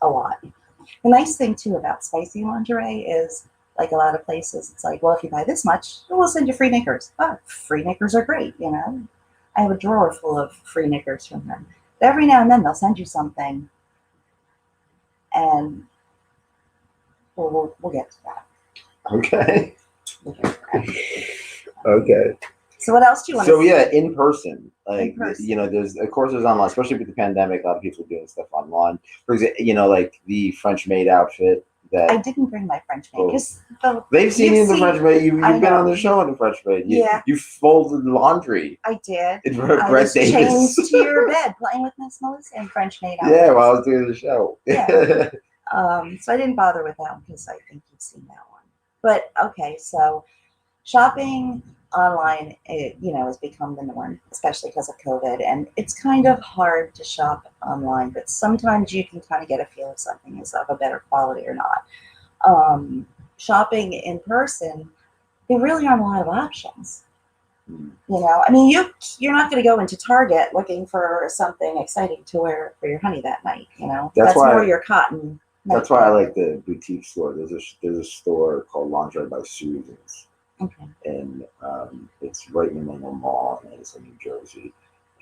Speaker 2: a lot. The nice thing too about spicy lingerie is, like a lot of places, it's like, well, if you buy this much, we'll send you free knickers. Oh, free knickers are great, you know. I have a drawer full of free knickers from them. But every now and then they'll send you something, and we'll get to that.
Speaker 1: Okay.
Speaker 2: We'll get to that.
Speaker 1: Okay.
Speaker 2: So what else do you want
Speaker 1: So
Speaker 2: to
Speaker 1: yeah, in person, like
Speaker 2: In person.
Speaker 1: you know, there's of course there's online, especially with the pandemic. A lot of people are doing stuff online. For example, you know, like the French maid outfit
Speaker 2: I
Speaker 1: that
Speaker 2: didn't bring my French maid
Speaker 1: Oh.
Speaker 2: because
Speaker 1: they've seen
Speaker 2: You've
Speaker 1: you in the
Speaker 2: seen-
Speaker 1: French maid. You've
Speaker 2: I
Speaker 1: been on
Speaker 2: know.
Speaker 1: the show in the French maid.
Speaker 2: Yeah.
Speaker 1: You folded laundry.
Speaker 2: I did.
Speaker 1: In
Speaker 2: I
Speaker 1: Brett
Speaker 2: was
Speaker 1: Davis.
Speaker 2: chained to your bed playing with Miss Melissa in French maid outfits.
Speaker 1: Yeah, while I was doing the show.
Speaker 2: Yeah. So I didn't bother with that one because I think you've seen that one. But okay, so shopping online, has become the norm, especially because of COVID. And it's kind of hard to shop online, but sometimes you can kind of get a feel if something is of a better quality or not. Shopping in person, there really aren't a lot of options. I mean, you're not going to go into Target looking for something exciting to wear for your honey that night. That's
Speaker 1: why-
Speaker 2: more your cotton.
Speaker 1: That's why I like the boutique store. There's a store called Lingerie by Susan's,
Speaker 2: Okay.
Speaker 1: and it's right in the Menlo Mall in Edison, New Jersey,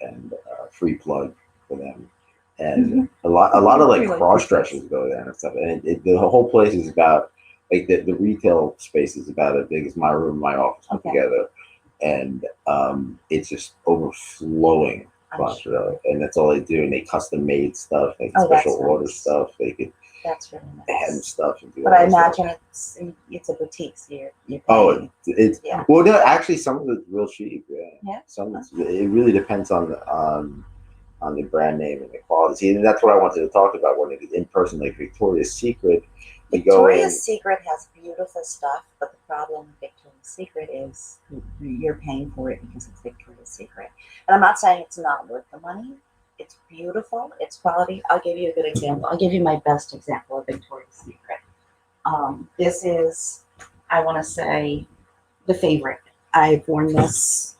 Speaker 1: and free plug for them. And a lot of like
Speaker 2: Really
Speaker 1: cross
Speaker 2: good
Speaker 1: dressers go there and stuff. And the whole place is about like the retail space is about as big as my room, and my office put
Speaker 2: Okay.
Speaker 1: together, and it's just overflowing.
Speaker 2: I'm sure.
Speaker 1: And that's all they do. And they custom made stuff, like
Speaker 2: Oh, that's
Speaker 1: special order
Speaker 2: nice.
Speaker 1: stuff. They could
Speaker 2: That's really
Speaker 1: hem
Speaker 2: nice.
Speaker 1: stuff and do
Speaker 2: But
Speaker 1: all
Speaker 2: I
Speaker 1: that stuff.
Speaker 2: imagine it's a boutique, so you're
Speaker 1: Oh,
Speaker 2: paying.
Speaker 1: it's
Speaker 2: Yeah.
Speaker 1: well, no, actually, some of it's real cheap. Yeah,
Speaker 2: Yeah.
Speaker 1: some of it really depends on the brand name and the quality. See, and that's what I wanted to talk about when it is in person, like Victoria's Secret. You go in.
Speaker 2: Victoria's Secret has beautiful stuff, but the problem with Victoria's Secret is you're paying for it because it's Victoria's Secret. And I'm not saying it's not worth the money. It's beautiful. It's quality. I'll give you a good example. I'll give you my best example of Victoria's Secret. This is, I want to say, the favorite. I've worn this.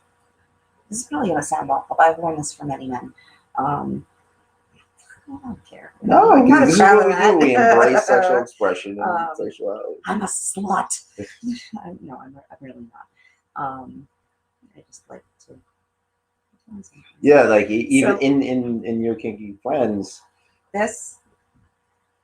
Speaker 2: This is probably going to sound awful, but I've worn this for many men. I don't care.
Speaker 1: No,
Speaker 2: I'm not
Speaker 1: this is
Speaker 2: proud
Speaker 1: what
Speaker 2: of
Speaker 1: we
Speaker 2: that.
Speaker 1: do. We embrace sexual expression and sexuality.
Speaker 2: I'm a slut. No, I'm really not. I just like to.
Speaker 1: Yeah, like even
Speaker 2: So-
Speaker 1: in your kinky friends.
Speaker 2: This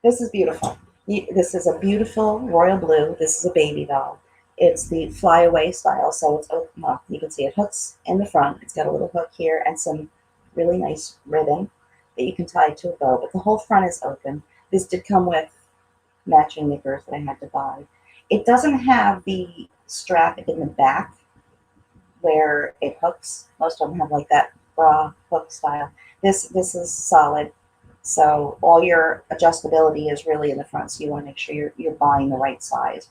Speaker 2: is beautiful. This is a beautiful royal blue. This is a baby doll. It's the flyaway style, so it's open up. You can see it hooks in the front. It's got a little hook here and some really nice ribbon that you can tie to a bow, but the whole front is open. This did come with matching knickers that I had to buy. It doesn't have the strap in the back where it hooks. Most of them have like that bra hook style. This is solid. So all your adjustability is really in the front. So you want to make sure you're buying the right size.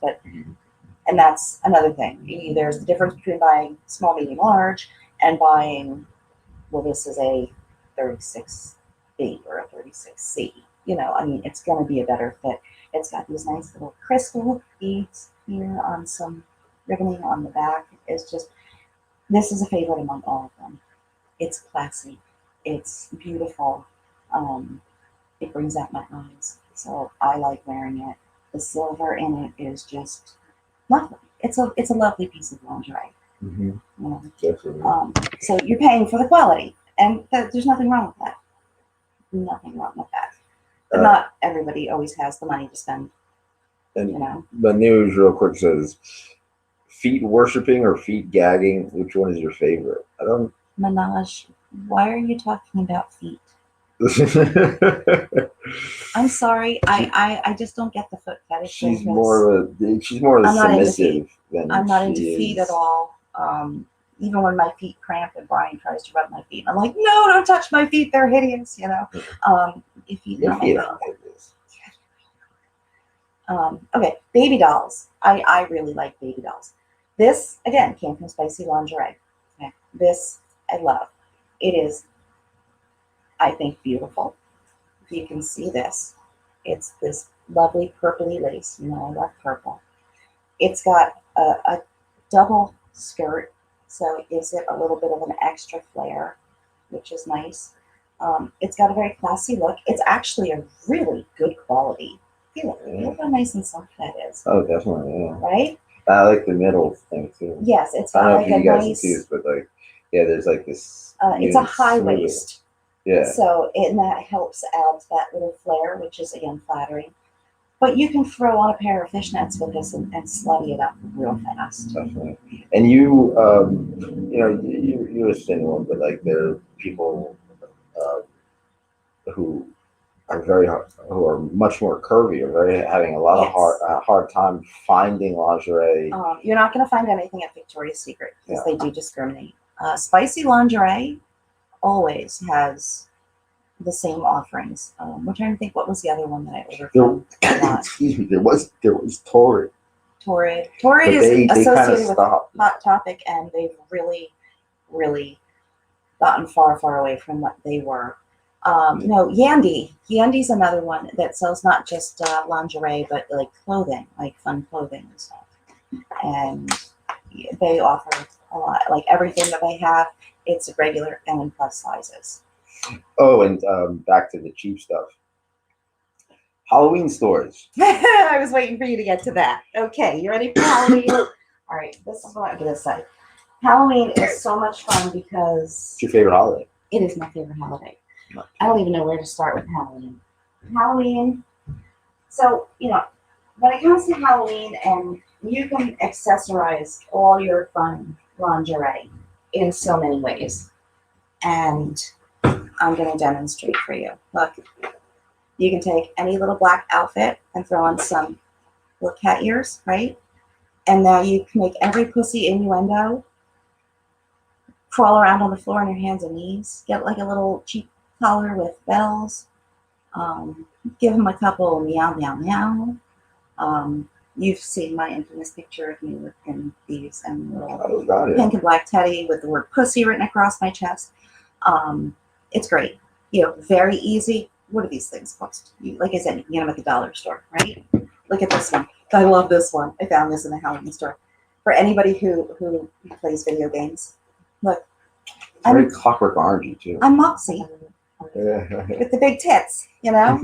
Speaker 2: And that's another thing. There's the difference between buying small, medium, large, and buying, well, this is a 36B or a 36C. I mean, it's going to be a better fit. It's got these nice little crystal beads here on some ribboning on the back. It's just, this is a favorite among all of them. It's classy. It's beautiful. It brings out my eyes. So I like wearing it. The silver in it is just lovely. It's a lovely piece of lingerie.
Speaker 1: Definitely.
Speaker 2: So you're paying for the quality, and there's nothing wrong with that. Nothing wrong with that. But not everybody always has the money to spend.
Speaker 1: And the news, real quick, says feet worshiping or feet gagging. Which one is your favorite? I don't.
Speaker 2: Menage. Why are you talking about feet? I'm sorry. I just don't get the foot fetish.
Speaker 1: She's more of a submissive than
Speaker 2: I'm not
Speaker 1: she
Speaker 2: into feet
Speaker 1: is.
Speaker 2: at all. Even when my feet cramp and Brian tries to rub my feet, I'm like, no, don't touch my feet. They're hideous. If you
Speaker 1: Your
Speaker 2: know
Speaker 1: feet
Speaker 2: my
Speaker 1: are hideous.
Speaker 2: okay, baby dolls. I really like baby dolls. This again came from Spicy Lingerie. Okay. This I love. It is, I think, beautiful. If you can see this, it's this lovely purpley lace. I love purple. It's got a double skirt, so it gives it a little bit of an extra flare, which is nice. It's got a very classy look. It's actually a really good quality. Feel it. Look how nice and soft that is.
Speaker 1: Oh, definitely, yeah.
Speaker 2: Right?
Speaker 1: I like the middle thing too.
Speaker 2: Yes, it's
Speaker 1: I
Speaker 2: got
Speaker 1: don't know
Speaker 2: like
Speaker 1: if
Speaker 2: a
Speaker 1: you guys can
Speaker 2: nice.
Speaker 1: see this, but like, yeah, there's like this.
Speaker 2: It's a high waist.
Speaker 1: Yeah.
Speaker 2: So and that helps add that little flare, which is again flattering. But you can throw on a pair of fishnets with this and slutty it up real fast.
Speaker 1: Definitely. And you, you know, you're a thin one, but like there are people who are who are much more curvy, or very having a lot of hard time finding lingerie.
Speaker 2: You're not going to find anything at Victoria's Secret because they do discriminate. Spicy lingerie always has the same offerings. I'm trying to think what was the other one that I ordered from.
Speaker 1: Excuse me, there was Torrid.
Speaker 2: Torrid
Speaker 1: But
Speaker 2: is associated with
Speaker 1: stopped.
Speaker 2: Hot Topic, and they've really, really gotten far, far away from what they were. No, Yandy. Yandy's another one that sells not just lingerie, but like clothing, like fun clothing and stuff. And they offer a lot, like everything that they have. It's regular and in plus sizes.
Speaker 1: Oh, and back to the cheap stuff. Halloween stores.
Speaker 2: I was waiting for you to get to that. Okay, you ready for Halloween? All right, this is what I'm going to say. Halloween is so much fun because...
Speaker 1: What's your favorite holiday?
Speaker 2: It is my favorite holiday. I don't even know where to start with Halloween. Halloween, so, you know, when it comes to Halloween, and you can accessorize all your fun lingerie in so many ways. And I'm going to demonstrate for you. Look, you can take any little black outfit and throw on some little cat ears, right? And now you can make every pussy innuendo crawl around on the floor on your hands and knees. Get like a little cheap collar with bells. Give him a couple meow, meow, meow. You've seen my infamous picture of me with these and little pink and black teddy with the word pussy written across my chest. It's great. You know, very easy. What do these things cost? Like I said, you can get them at the dollar store, right? Look at this one. I love this one. I found this in the Halloween store. For anybody who plays video games, look.
Speaker 1: Very Clockwork Orangey too.
Speaker 2: I'm Moxie with the big tits, you know.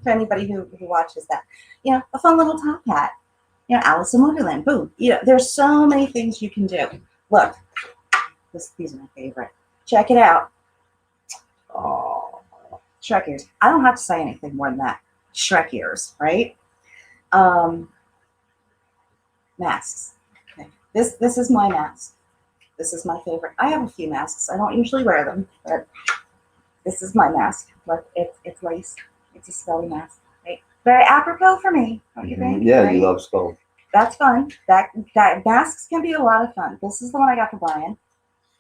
Speaker 2: For anybody who watches that, you know, a fun little top hat. You know, Alice in Wonderland. Boom. You know, there's so many things you can do. Look, these are my favorite. Check it out.
Speaker 1: Oh,
Speaker 2: Shrek ears. I don't have to say anything more than that. Shrek ears, right? Masks. Okay. This is my mask. This is my favorite. I have a few masks. I don't usually wear them, but this is my mask. Look, it's lace. It's a scully mask. Right? Very apropos for me, don't you think?
Speaker 1: Yeah,
Speaker 2: right?
Speaker 1: You love skull.
Speaker 2: That's fun. That masks can be a lot of fun. This is the one I got for Brian.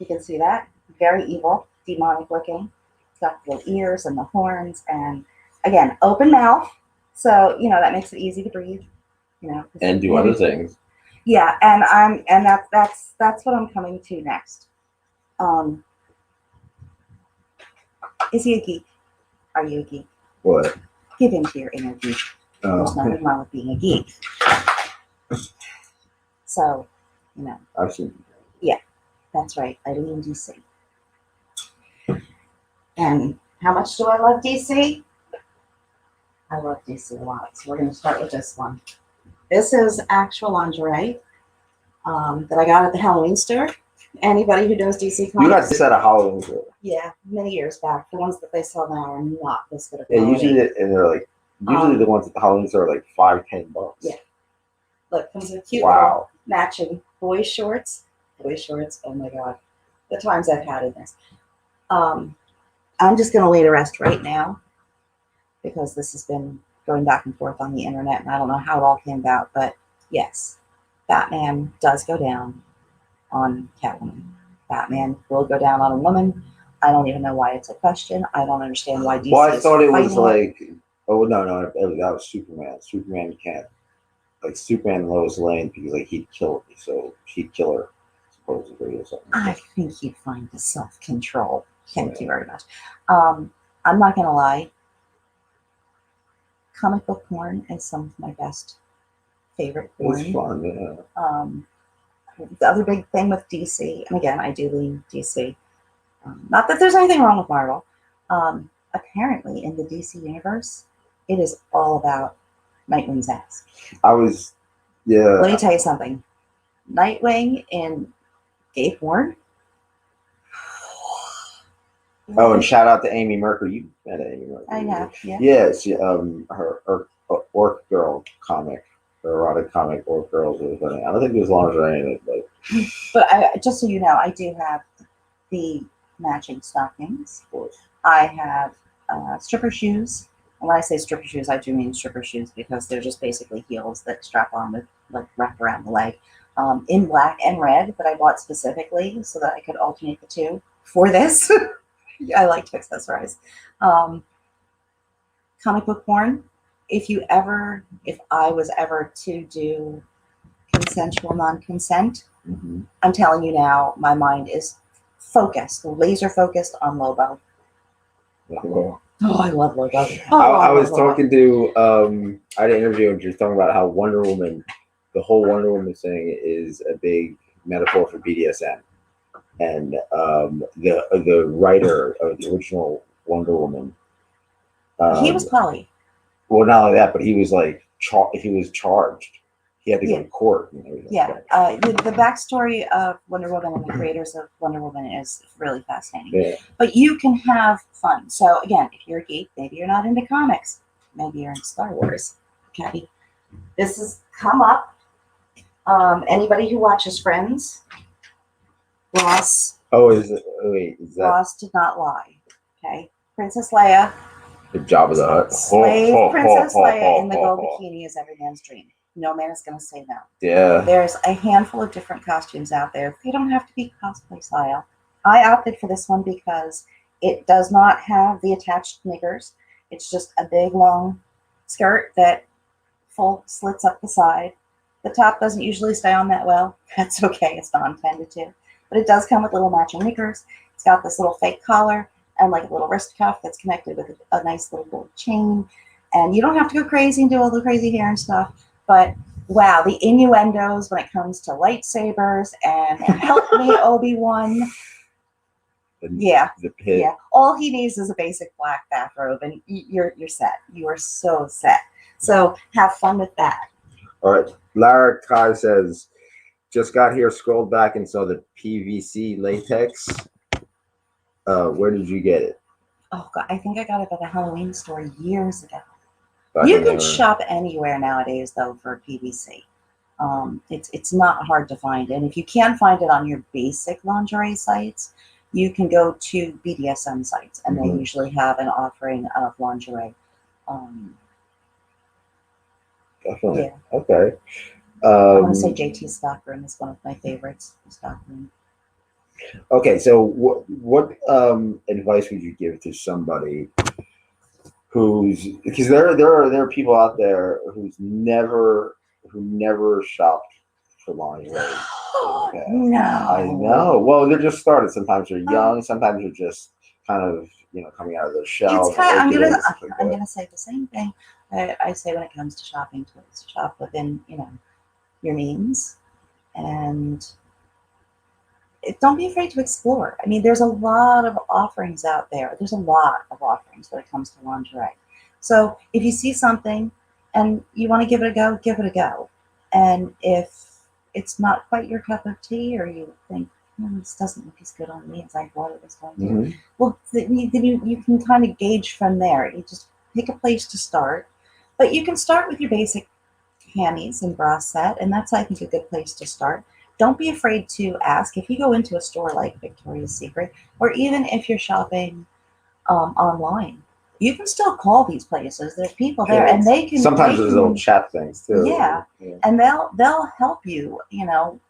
Speaker 2: You can see that. Very evil, demonic looking. It's got the ears and the horns, and again, open mouth. So you know that makes it easy to breathe. You know,
Speaker 1: and do other things.
Speaker 2: Yeah, and that's what I'm coming to next. Is he a geek? Are you a geek?
Speaker 1: What?
Speaker 2: Give in to your inner geek. There's nothing wrong with being a geek. So, you know.
Speaker 1: I've seen.
Speaker 2: Yeah, that's right. I live in DC. And how much do I love DC? I love DC a lot. So we're going to start with this one. This is actual lingerie that I got at the Halloween store. Anybody who knows DC Comics.
Speaker 1: You got this at a Halloween store.
Speaker 2: Yeah, many years back. The ones that they sell now are not this good.
Speaker 1: Yeah, usually they're like the ones at the Halloween store are like $5-10.
Speaker 2: Yeah. Look, comes with cute little matching boy shorts. Boy shorts. Oh my god, the times I've had in this. I'm just gonna lay to rest right now because this has been going back and forth on the internet, and I don't know how it all came about, but yes, Batman does go down on Catwoman. Batman will go down on a woman. I don't even know why it's a question. I don't understand why DC.
Speaker 1: Well, I thought it was like, oh no, that was Superman. Superman can't, like Superman and Lois Lane, because like he'd kill her, so she'd kill her supposedly or something.
Speaker 2: I think he'd find the self-control. Thank you very much. I'm not gonna lie. Comic book porn is some of my best favorite porn.
Speaker 1: It's fun, yeah.
Speaker 2: The other big thing with DC, and again, I do lean DC. Not that there's anything wrong with Marvel, Apparently, in the DC universe, it is all about Nightwing's ass. Let me tell you something. Nightwing in gay porn.
Speaker 1: Oh, and shout out to Amy Merker. You met Amy Merker.
Speaker 2: I know. Yeah.
Speaker 1: Yeah, she, her Orc Girl comic, her erotic comic, Orc Girls. Was funny. I don't think it was lingerie in it,
Speaker 2: But just so you know, I do have the matching stockings.
Speaker 1: Of course.
Speaker 2: I have stripper shoes. And when I say stripper shoes, I do mean stripper shoes because they're just basically heels that strap on with like wrapped around the leg, in black and red that I bought specifically so that I could alternate the two for this. I like to accessorize. Comic book porn. If I was ever to do consensual non-consent, I'm telling you now, my mind is focused, laser focused on Lobo.
Speaker 1: Cool.
Speaker 2: Oh, I love Lobo.
Speaker 1: I was talking to, I had an interview and she was talking about how Wonder Woman, the whole Wonder Woman thing is a big metaphor for BDSM. And the writer of the original Wonder Woman,
Speaker 2: he was poly.
Speaker 1: Well, not only that, but he was like he was charged. He had to go to court and everything.
Speaker 2: Yeah, the backstory of Wonder Woman and the creators of Wonder Woman is really fascinating.
Speaker 1: Yeah.
Speaker 2: But you can have fun. So again, if you're a geek, maybe you're not into comics, maybe you're into Star Wars. Okay, this has come up. Anybody who watches Friends, Ross.
Speaker 1: Oh, is that
Speaker 2: Ross did not lie. Okay, Princess Leia.
Speaker 1: the Jabba the Hutt?
Speaker 2: Slave Princess Leia in the gold bikini is every man's dream. No man is going to say no.
Speaker 1: Yeah.
Speaker 2: There's a handful of different costumes out there. You don't have to be cosplay style. I opted for this one because it does not have the attached knickers. It's just a big long skirt that full slits up the side. The top doesn't usually stay on that well. That's okay. It's not intended to. But it does come with little matching knickers. It's got this little fake collar and like a little wrist cuff that's connected with a nice little gold chain. And you don't have to go crazy and do all the crazy hair and stuff. But wow, the innuendos when it comes to lightsabers and help me, Obi-Wan. Yeah. Yeah. All he needs is a basic black bathrobe and you're set. You are so set. So have fun with that.
Speaker 1: All right. Lara Kai says, just got here, scrolled back and saw the PVC latex. Where did you get it?
Speaker 2: Oh God, I think I got it at a Halloween store years ago. You can shop anywhere nowadays, though, for PVC. It's not hard to find. And if you can't find it on your basic lingerie sites, you can go to BDSM sites, and they usually have an offering of lingerie.
Speaker 1: Definitely.
Speaker 2: Yeah.
Speaker 1: Okay.
Speaker 2: I want to say JT Stockroom is one of my favorites. Stockroom.
Speaker 1: Okay, so what advice would you give to somebody because there are people out there who never shopped for lingerie. Okay.
Speaker 2: No,
Speaker 1: I know. Well, they're just started. Sometimes they're young. Sometimes they're just kind of coming out of their shell.
Speaker 2: I'm gonna say the same thing that I say when it comes to shopping toys. Shop within your means, and don't be afraid to explore. I mean, there's a lot of offerings out there. There's a lot of offerings when it comes to lingerie. So if you see something and you want to give it a go, give it a go. And if it's not quite your cup of tea, or you think, this doesn't look as good on me as I thought it was going to, well, then you can kind of gauge from there. You just pick a place to start. But you can start with your basic hammies and bra set, and that's, I think, a good place to start. Don't be afraid to ask. If you go into a store like Victoria's Secret, or even if you're shopping online, you can still call these places. There's people there, and they can.
Speaker 1: Sometimes there's little chat things too.
Speaker 2: Yeah, and they'll help you,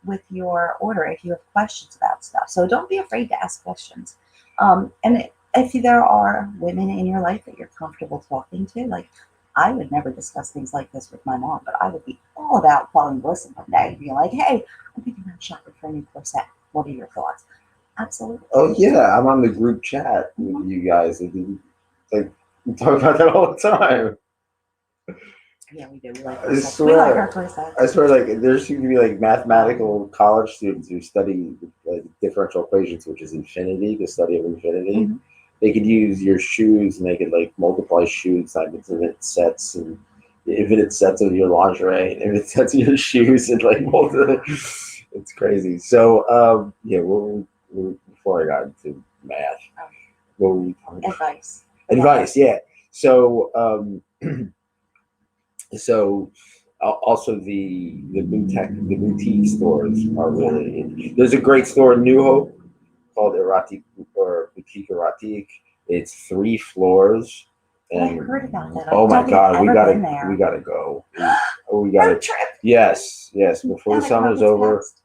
Speaker 2: with your order if you have questions about stuff. So don't be afraid to ask questions. And if there are women in your life that you're comfortable talking to, like, I would never discuss things like this with my mom, but I would be all about calling Melissa one day and being like, hey, I'm thinking about shopping for a new corset. What are your thoughts? Absolutely.
Speaker 1: Oh, yeah. I'm on the group chat with you guys. Like, we talk about that all the time.
Speaker 2: Yeah, we do.
Speaker 1: I swear, like, there seem to be, like, mathematical college students who study, like, differential equations, which is infinity, the study of infinity. they could use your shoes and they could like multiply shoes like infinite sets and infinite sets of your lingerie and infinite sets of your shoes and like it's crazy. So yeah, before I got into math, what were we talking about? Advice, yeah. So so also the boutique stores are really. There's a great store in New Hope called Erotic or Boutique Erotique. It's 3 floors. And
Speaker 2: I heard about that.
Speaker 1: Oh my God, we gotta go. We gotta
Speaker 2: road trip.
Speaker 1: Yes. Before the summer's over.
Speaker 2: Passed.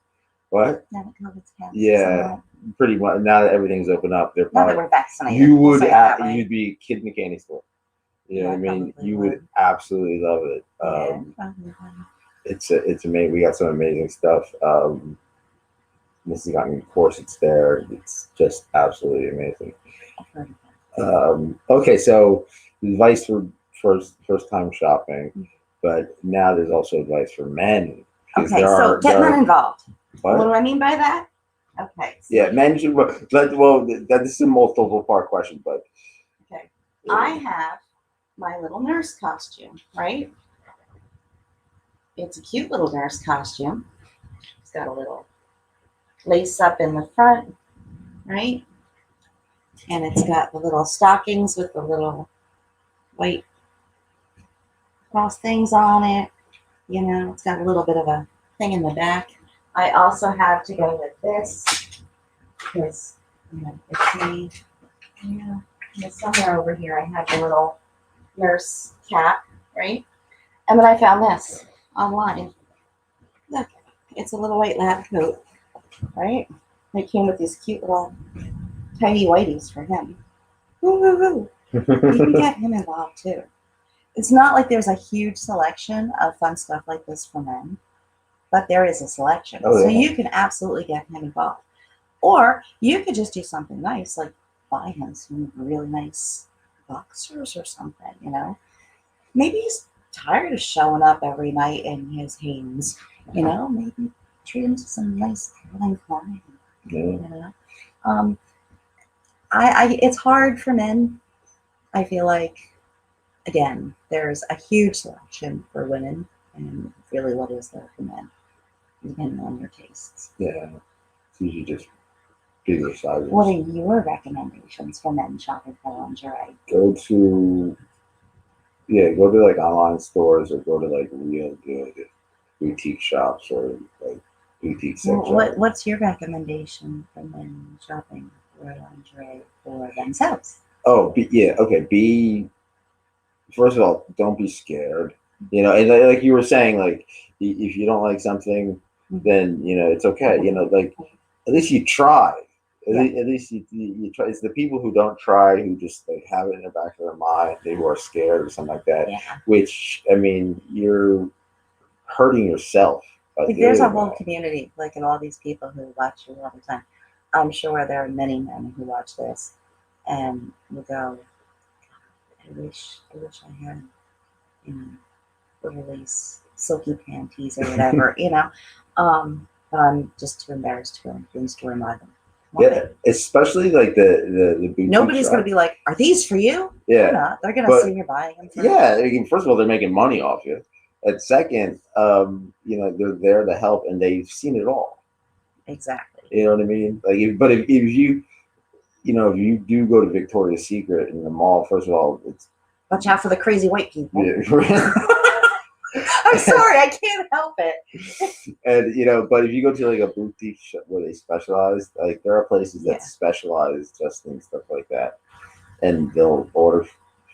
Speaker 1: What?
Speaker 2: Now that COVID's passed.
Speaker 1: Yeah, pretty much. Now that everything's open up, they're
Speaker 2: now
Speaker 1: probably.
Speaker 2: That we're vaccinated.
Speaker 1: You'd be a kid in the candy store. You know what I mean? You would absolutely love it. It's amazing. We got some amazing stuff. Mrs. got me corsets there. It's just absolutely amazing. Okay, so advice for first time shopping, but now there's also advice for men.
Speaker 2: Okay, so get men involved. What do I mean by that? Okay. So
Speaker 1: yeah, men should. Well, this is a multiple part question, but
Speaker 2: okay, yeah. I have my little nurse costume, right? It's a cute little nurse costume. It's got a little lace up in the front, right? And it's got the little stockings with the little white cross things on it. You know, it's got a little bit of a thing in the back. I also have to go with this because, you know, it's me. Yeah, somewhere over here I have the little nurse cap, right? And then I found this online. Look, it's a little white lab coat, right? It came with these cute little tiny whiteys for him. Woo, woo, woo. You can get him involved too. It's not like there's a huge selection of fun stuff like this for men, but there is a selection. So you can absolutely get him involved. Or you could just do something nice, like buy him some really nice boxers or something, you know? Maybe he's tired of showing up every night in his Hanes, you know? Maybe treat him to some nice Calvin Klein, you know? It's hard for men. I feel like, again, there's a huge selection for women, and really what is there for men, depending on your tastes.
Speaker 1: Yeah, so you just do your sizes.
Speaker 2: What are your recommendations for men shopping for lingerie?
Speaker 1: Go to like online stores or go to like real good boutique shops or like boutique sex shops.
Speaker 2: What's your recommendation for men shopping for lingerie for themselves?
Speaker 1: Oh, first of all, don't be scared. You know, and like you were saying, like if you don't like something, then you know it's okay. You know, like at least you try. At least you try. It's the people who don't try who just like have it in the back of their mind, who are scared or something like that.
Speaker 2: Yeah.
Speaker 1: Which I mean, you're hurting yourself.
Speaker 2: Like there's a whole community, like of all these people who watch you all the time. I'm sure there are many men who watch this and will go, I wish I had, you know, little lace silky panties or whatever, you know. But I'm just too embarrassed to go into the store and buy them.
Speaker 1: Yeah, especially like the boutique
Speaker 2: nobody's
Speaker 1: shop.
Speaker 2: Gonna be like, are these for you?
Speaker 1: Yeah,
Speaker 2: they're not. They're gonna see you're buying them.
Speaker 1: Yeah, I mean, first of all, they're making money off you. And second, you know, they're there to help, and they've seen it all.
Speaker 2: Exactly.
Speaker 1: You know what I mean? Like, if you do go to Victoria's Secret in the mall, first of all, it's
Speaker 2: watch out for the crazy white people.
Speaker 1: Yeah.
Speaker 2: I'm sorry, I can't help it.
Speaker 1: And you know, but if you go to like a boutique shop where they specialize, like there are places that specialize just in stuff like that, and they'll order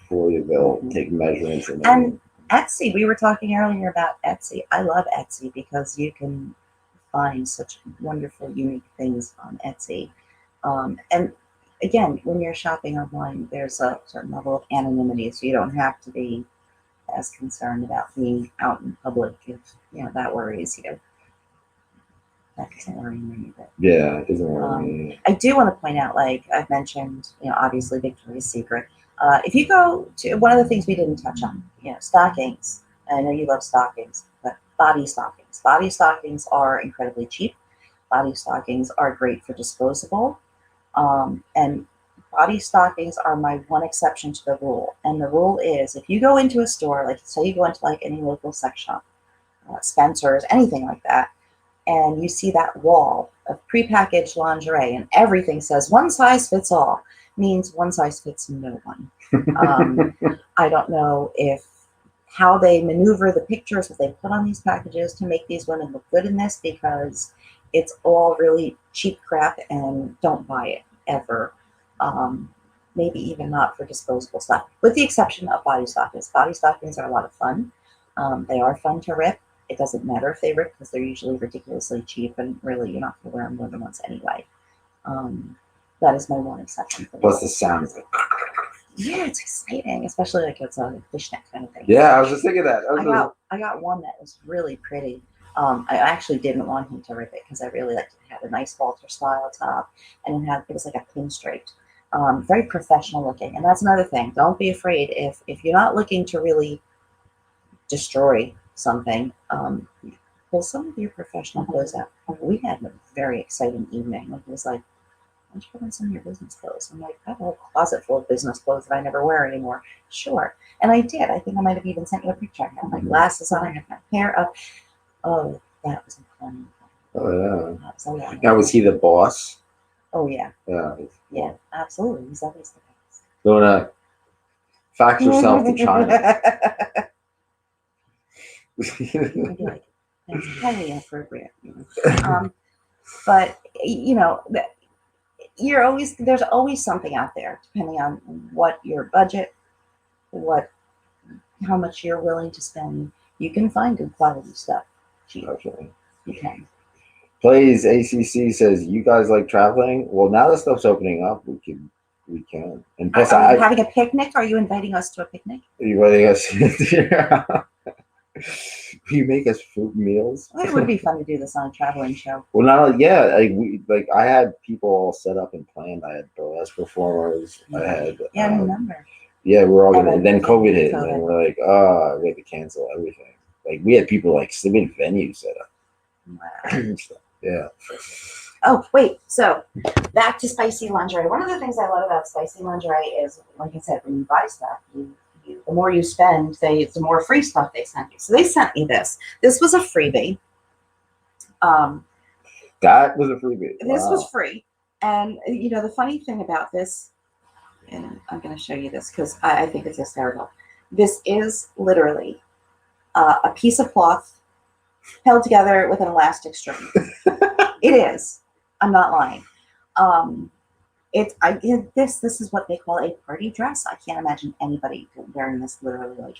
Speaker 1: for you. They'll take measurements
Speaker 2: and Etsy. We were talking earlier about Etsy. I love Etsy because you can find such wonderful, unique things on Etsy. And again, when you're shopping online, there's a certain level of anonymity, so you don't have to be as concerned about being out in public if that worries you. That doesn't worry me. But,
Speaker 1: yeah, it doesn't worry me.
Speaker 2: I do want to point out, like I've mentioned, obviously Victoria's Secret. If you go to one of the things we didn't touch on, stockings. I know you love stockings, but body stockings. Body stockings are incredibly cheap. Body stockings are great for disposable. And body stockings are my one exception to the rule. And the rule is if you go into a store, like say you go into like any local sex shop, Spencer's, anything like that, and you see that wall of prepackaged lingerie and everything says one size fits all, means one size fits no one. I don't know if how they maneuver the pictures that they put on these packages to make these women look good in this, because it's all really cheap crap, and don't buy it ever. Maybe even not for disposable stuff, with the exception of body stockings. Body stockings are a lot of fun. They are fun to rip. It doesn't matter if they rip because they're usually ridiculously cheap, and really you're not going to wear them more than once anyway. That is my one exception.
Speaker 1: Plus the sound is like.
Speaker 2: Yeah, it's exciting, especially like it's a fishnet kind of thing.
Speaker 1: Yeah, I was just thinking that.
Speaker 2: I got one that was really pretty. I actually didn't want him to rip it because I really liked it. It had a nice halter style top, and it was like a pinstriped. Very professional looking. And that's another thing. Don't be afraid if you're not looking to really destroy something. Pull some of your professional clothes out. We had a very exciting evening. It was like, why don't you put on some of your business clothes? I'm like, I have a whole closet full of business clothes that I never wear anymore. Sure. And I did. I think I might have even sent you a picture. I had my glasses on. I had my hair up. Oh, that was fun.
Speaker 1: Oh, yeah.
Speaker 2: That was a lot.
Speaker 1: Now, was he the boss?
Speaker 2: Oh, yeah.
Speaker 1: Yeah.
Speaker 2: Yeah, absolutely. He's always the best.
Speaker 1: Don't fax yourself to China.
Speaker 2: I'd be like, that's highly inappropriate. But you know, there's always something out there, depending on what your budget, how much you're willing to spend. You can find good quality stuff cheap.
Speaker 1: Okay.
Speaker 2: You can.
Speaker 1: Plays ACC says, you guys like traveling? Well, now that stuff's opening up, we can. And plus,
Speaker 2: Are you having a picnic? Are you inviting us to a picnic?
Speaker 1: Are you inviting us? Yeah. You make us food meals.
Speaker 2: Well, it would be fun to do this on a traveling show.
Speaker 1: Well, not only, yeah, I had people all set up and planned. I had burlesque performers.
Speaker 2: Yeah.
Speaker 1: I had
Speaker 2: I remember.
Speaker 1: Yeah, we're all gonna. And then COVID hit,
Speaker 2: COVID.
Speaker 1: and we're like, oh, we had to cancel everything. Like we had people like we had venues set up.
Speaker 2: Wow.
Speaker 1: Yeah.
Speaker 2: Oh, wait. So back to spicy lingerie. One of the things I love about spicy lingerie is, like I said, when you buy stuff, the more you spend, the more free stuff they send you. So they sent me this. This was a freebie.
Speaker 1: That was a freebie.
Speaker 2: This was free. And, you know, the funny thing about this, and I'm going to show you this because I think it's hysterical. This is literally a piece of cloth held together with an elastic string. It is. I'm not lying. This is what they call a party dress. I can't imagine anybody wearing this literally, like,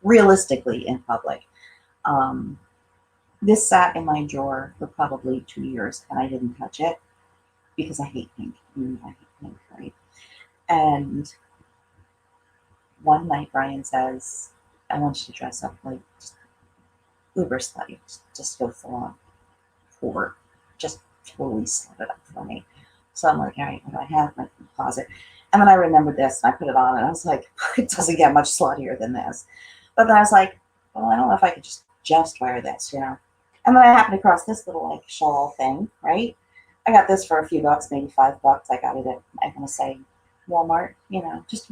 Speaker 2: realistically in public. This sat in my drawer for probably 2 years, and I didn't touch it because I hate pink. I hate pink, right? And one night Brian says, I want you to dress up like just uber slutty. Just go full on for just totally slut it up for me. So I'm like, all right, what do I have in my closet? And then I remembered this and I put it on and I was like, it doesn't get much sluttier than this. But then I was like, well, I don't know if I could just wear this, you know. And then I happened across this little like shawl thing, right? I got this for a few bucks, maybe $5. I got it at, I'm gonna say, Walmart, you know, just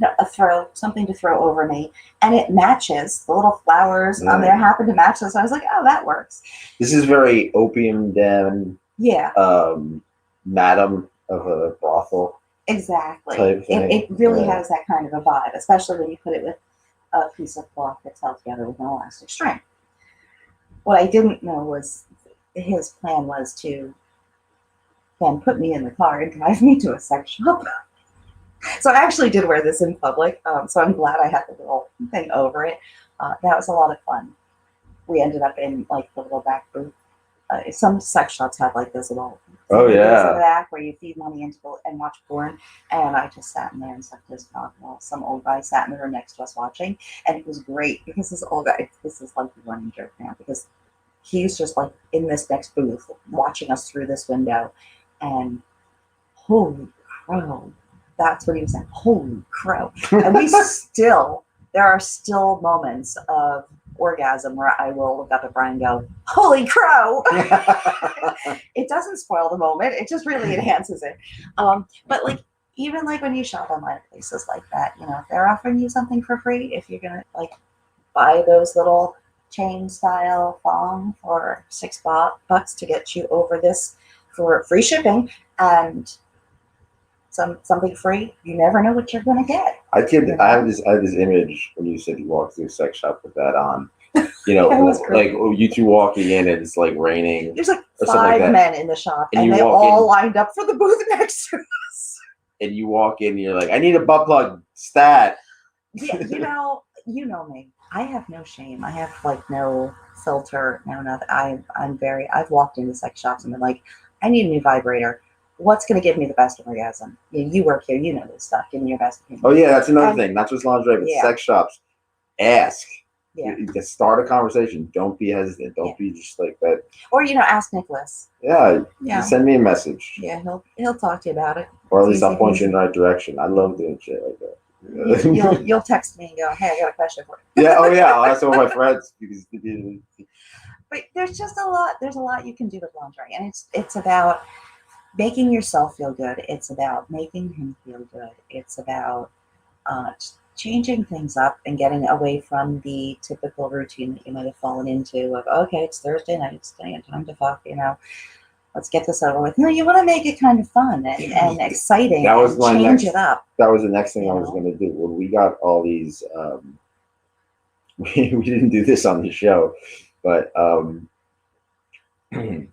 Speaker 2: something to throw over me. And it matches. The little flowers on there happen to match this. So I was like, oh, that works.
Speaker 1: This is very opium den.
Speaker 2: Yeah.
Speaker 1: Madam of a brothel.
Speaker 2: Exactly.
Speaker 1: Type thing.
Speaker 2: It really has that kind of a vibe, especially when you put it with a piece of cloth that's held together with an elastic string. What I didn't know was his plan was to then put me in the car and drive me to a sex shop. So I actually did wear this in public, so I'm glad I had the little thing over it. That was a lot of fun. We ended up in like the little back booth. Some sex shops have like this little
Speaker 1: in the
Speaker 2: back where you feed money into and watch porn. And I just sat in there and sucked his cock while some old guy sat in the room next to us watching. And it was great because this old guy, this is like the running joke now, because he's just like in this next booth watching us through this window. And holy crow. That's what he was saying. Holy crow. And there are still moments of orgasm where I will look up at Brian and go, holy crow. It doesn't spoil the moment. It just really enhances it. But like, even like when you shop online at places like that, you know, if they're offering you something for free, if you're gonna like buy those little chain style thong for $6 to get you over this for free shipping and something free, you never know what you're gonna get.
Speaker 1: I have this image when you said you walked through a sex shop with that on. You know, like you two walking in and it's like raining.
Speaker 2: There's like 5 men in the shop, and they all lined up for the booth next to us.
Speaker 1: And you walk in, and you're like, "I need a butt plug, stat."
Speaker 2: Yeah, you know me. I have no shame. I have like no filter, no nothing. I've walked into sex shops and been like, I need a new vibrator. What's going to give me the best orgasm? You work here, you know this stuff. Give me your best opinion.
Speaker 1: Oh yeah, that's another thing. Not just lingerie, but sex shops. Ask.
Speaker 2: Yeah.
Speaker 1: To start a conversation. Don't be hesitant. Don't be just like that.
Speaker 2: Or ask Nicholas.
Speaker 1: Yeah. Send me a message.
Speaker 2: Yeah, he'll talk to you about it.
Speaker 1: Or at least I'll point you in the right direction. I love doing shit like
Speaker 2: that. You'll text me and go, hey, I got a question for you.
Speaker 1: Yeah. Oh yeah. I'll ask some of my friends because.
Speaker 2: But there's just a lot. There's a lot you can do with lingerie, and it's about making yourself feel good. It's about making him feel good. It's about changing things up and getting away from the typical routine that you might have fallen into of, okay, it's Thursday night, it's time to fuck, let's get this over with. No, you want to make it kind of fun and exciting. That was and change it up.
Speaker 1: That was the next thing I was going to do. When we got all these, we didn't do this on the show, but to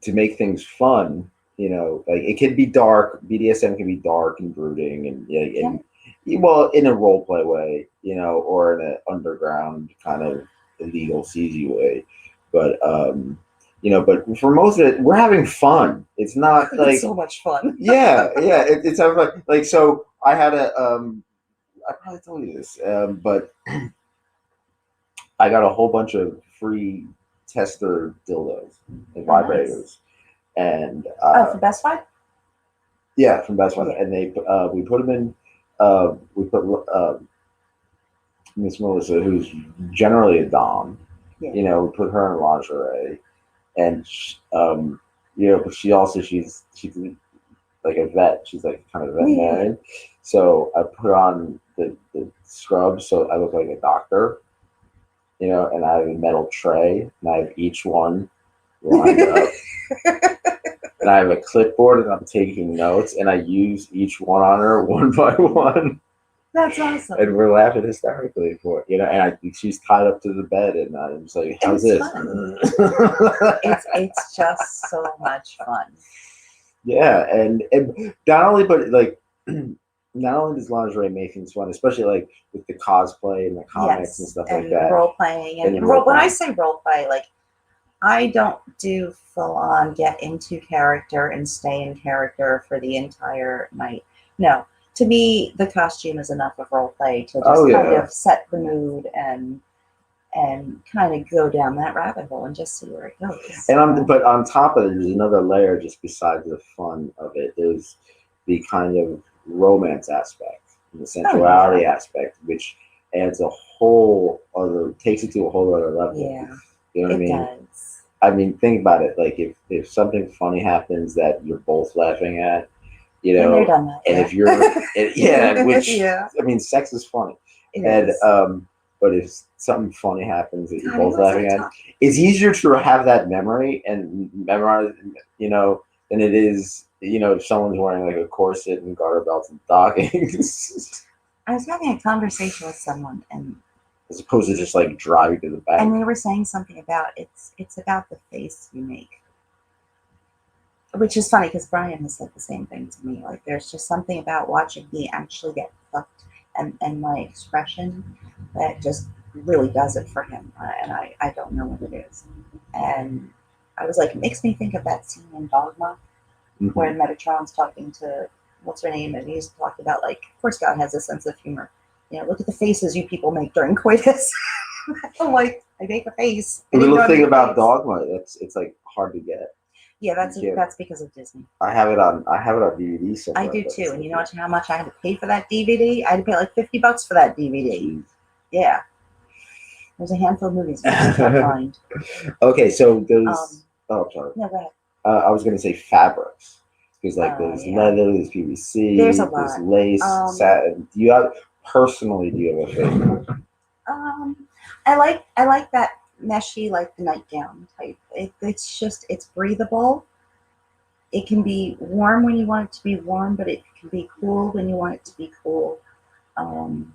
Speaker 1: make things fun, like it can be dark. BDSM can be dark and brooding, and well, in a role play way, or in an underground kind of illegal, sleazy way. But but for most of it, we're having fun. It's not like
Speaker 2: it's so much fun.
Speaker 1: Yeah. It's having fun. Like, so I had I probably told you this, but I got a whole bunch of free tester dildos and vibrators, and
Speaker 2: from Best Buy.
Speaker 1: Yeah, from Best Buy, and we put them in. We put Miss Melissa, who's generally a dom. We put her in lingerie, and but she's like a vet. She's like kind of veterinarian. So I put on the scrubs, so I look like a doctor. And I have a metal tray, and I have each one lined up. And I have a clipboard, and I'm taking notes, and I use each one on her one by one.
Speaker 2: That's awesome.
Speaker 1: And we're laughing hysterically for it, and she's tied up to the bed, and I'm just like, "How's this?"
Speaker 2: It's just so much fun.
Speaker 1: Yeah, and not only, but like, not only does lingerie make things fun, especially like with the cosplay and the comics and stuff like that,
Speaker 2: role playing, when I say role play, like, I don't do full on get into character and stay in character for the entire night. No, to me, the costume is enough of role play to just kind of set the mood and kind of go down that rabbit hole and just see where it goes.
Speaker 1: But on top of it, there's another layer just besides the fun of it. There's the kind of romance aspect, the sensuality aspect, which adds takes it to a whole other level.
Speaker 2: Yeah,
Speaker 1: you know what I mean?
Speaker 2: Does.
Speaker 1: I mean, think about it. Like if something funny happens that you're both laughing at, and
Speaker 2: they're done that,
Speaker 1: and if you're, I mean, sex is funny, but if something funny happens that you're both laughing at, it's easier to have that memory and memorize, than it is, if someone's wearing like a corset and garter belts and stockings.
Speaker 2: I was having a conversation with someone, and
Speaker 1: as opposed to just like driving to the back.
Speaker 2: And they were saying something about it's about the face you make. Which is funny because Brian has said the same thing to me. Like, there's just something about watching me actually get fucked and my expression that just really does it for him. And I don't know what it is. And I was like, it makes me think of that scene in Dogma where Metatron's talking to, what's her name? And he's talking about, like, of course God has a sense of humor. Look at the faces you people make during coitus. I'm like, I make a face.
Speaker 1: The little thing about Dogma, it's like hard to get.
Speaker 2: Yeah, that's because of Disney.
Speaker 1: I have it on DVD somewhere.
Speaker 2: I do too, and you know how much I had to pay for that DVD? I had to pay like $50 for that DVD. Jeez. Yeah, there's a handful of movies I can't find.
Speaker 1: Okay, so there's. Oh, sorry.
Speaker 2: No, go ahead.
Speaker 1: I was going to say fabrics, Because like there's
Speaker 2: Yeah.
Speaker 1: leather, there's PVC,
Speaker 2: There's a
Speaker 1: there's
Speaker 2: lot.
Speaker 1: lace, satin. Do you have a favorite?
Speaker 2: I like that meshy, like the nightgown type. It's breathable. It can be warm when you want it to be warm, but it can be cool when you want it to be cool. Um,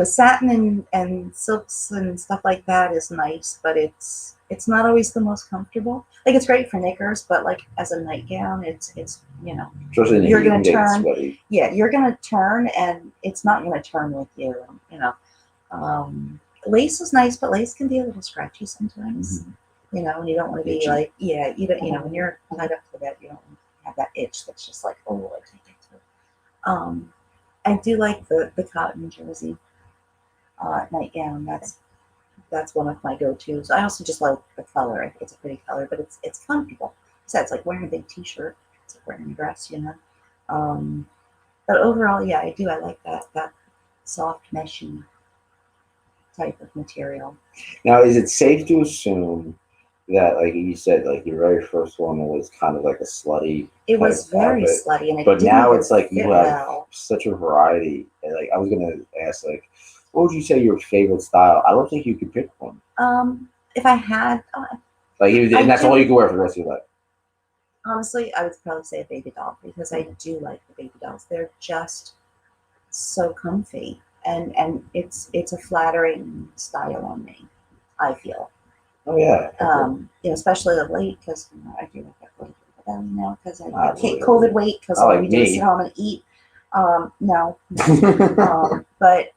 Speaker 2: satin and silks and stuff like that is nice, but it's not always the most comfortable. Like it's great for knickers, but like as a nightgown, it's
Speaker 1: Especially in the
Speaker 2: you're
Speaker 1: heat,
Speaker 2: gonna
Speaker 1: you can get
Speaker 2: turn.
Speaker 1: sweaty.
Speaker 2: Yeah, you're gonna turn, and it's not gonna turn with you. Lace is nice, but lace can be a little scratchy sometimes. And you don't want to be
Speaker 1: Itchy.
Speaker 2: like, yeah, when you're tied up to the bed, you don't want to have that itch that's just like, oh, I can't get to it. I do like the cotton jersey nightgown. That's one of my go-tos. I also just like the color. I think it's a pretty color, but it's comfortable. So it's like wearing a big T-shirt. It's like wearing a dress. But overall, yeah, I do. I like that soft, meshy type of material.
Speaker 1: Now, is it safe to assume that, like you said, like your very first one was kind of like a slutty?
Speaker 2: It was very
Speaker 1: outfit,
Speaker 2: slutty, and it
Speaker 1: but
Speaker 2: didn't
Speaker 1: now
Speaker 2: even
Speaker 1: it's like
Speaker 2: fit
Speaker 1: you have
Speaker 2: well.
Speaker 1: such a variety. And like I was gonna ask, like, what would you say your favorite style? I don't think you could pick one.
Speaker 2: If I had,
Speaker 1: And that's all you can wear for the rest of your life.
Speaker 2: Honestly, I would probably say a baby doll because I do like the baby dolls. They're just so comfy, and it's a flattering style on me. I feel.
Speaker 1: Oh yeah.
Speaker 2: Especially of late because I do like that little bit of belly now because I
Speaker 1: Not
Speaker 2: can't
Speaker 1: really.
Speaker 2: COVID weight because
Speaker 1: Not
Speaker 2: all
Speaker 1: like
Speaker 2: we do is
Speaker 1: me.
Speaker 2: sit home and eat. No. But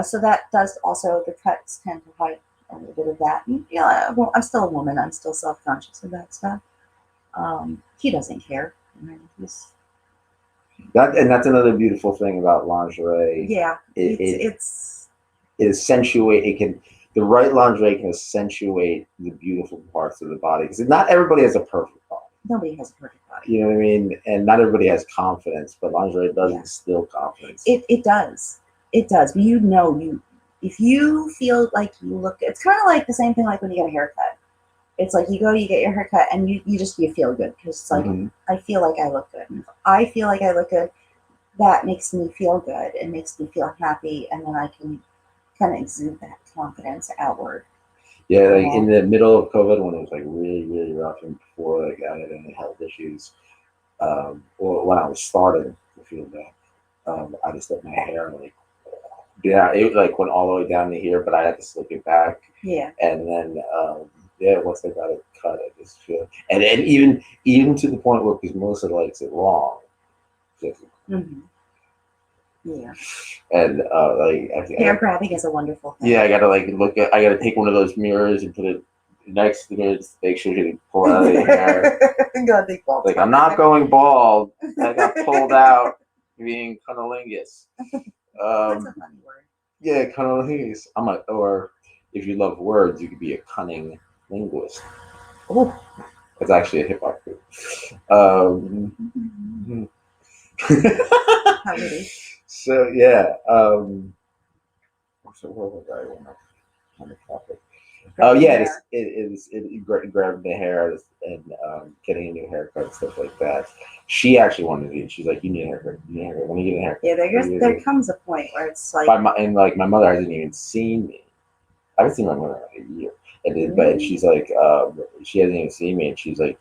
Speaker 2: so that does also the cuts tend to hide a little bit of that. And, well, I'm still a woman. I'm still self-conscious of that stuff. He doesn't care. He's,
Speaker 1: that's another beautiful thing about lingerie.
Speaker 2: yeah,
Speaker 1: It accentuate. It can the right lingerie can accentuate the beautiful parts of the body because not everybody has a perfect body.
Speaker 2: Nobody has a perfect body.
Speaker 1: You know what I mean? And not everybody has confidence, but lingerie does
Speaker 2: Yeah.
Speaker 1: instill confidence.
Speaker 2: It does. It does. But if you feel like you look, it's kind of like the same thing like when you get a haircut. It's like you get your haircut, and you feel good because it's like I feel like I look good. And if I feel like I look good, that makes me feel good and makes me feel happy, and then I can kind of exude that confidence outward.
Speaker 1: Yeah, like in the middle of COVID when it was like really, really rough and before like I had any health issues, or when I was starting to feel bad, I just let my hair like it like went all the way down to here, but I had to slick it back.
Speaker 2: Yeah.
Speaker 1: And then once I got it cut, I just feel and even to the point where because Melissa likes it long.
Speaker 2: Yeah.
Speaker 1: And
Speaker 2: hair grabbing is a wonderful thing.
Speaker 1: Yeah, I gotta I gotta take one of those mirrors and put it next to me to make sure she can pull out of your hair. Like I'm not going bald. I got pulled out being cunnilingus.
Speaker 2: That's a funny word.
Speaker 1: Yeah, cunnilingus. Or if you love words, you could be a cunning linguist.
Speaker 2: Oh,
Speaker 1: it's actually a hip hop group.
Speaker 2: How did he?
Speaker 1: So yeah. So where was I on the topic? Oh yeah, it grabbed the hair and getting a new haircut and stuff like that. She actually wanted to do it. She's like, "You need a haircut. You need a haircut. When you get a haircut."
Speaker 2: Yeah, there comes a point where it's like
Speaker 1: my mother hasn't even seen me. I haven't seen my mother in like a year, but she's like, she hasn't even seen me, and she's like,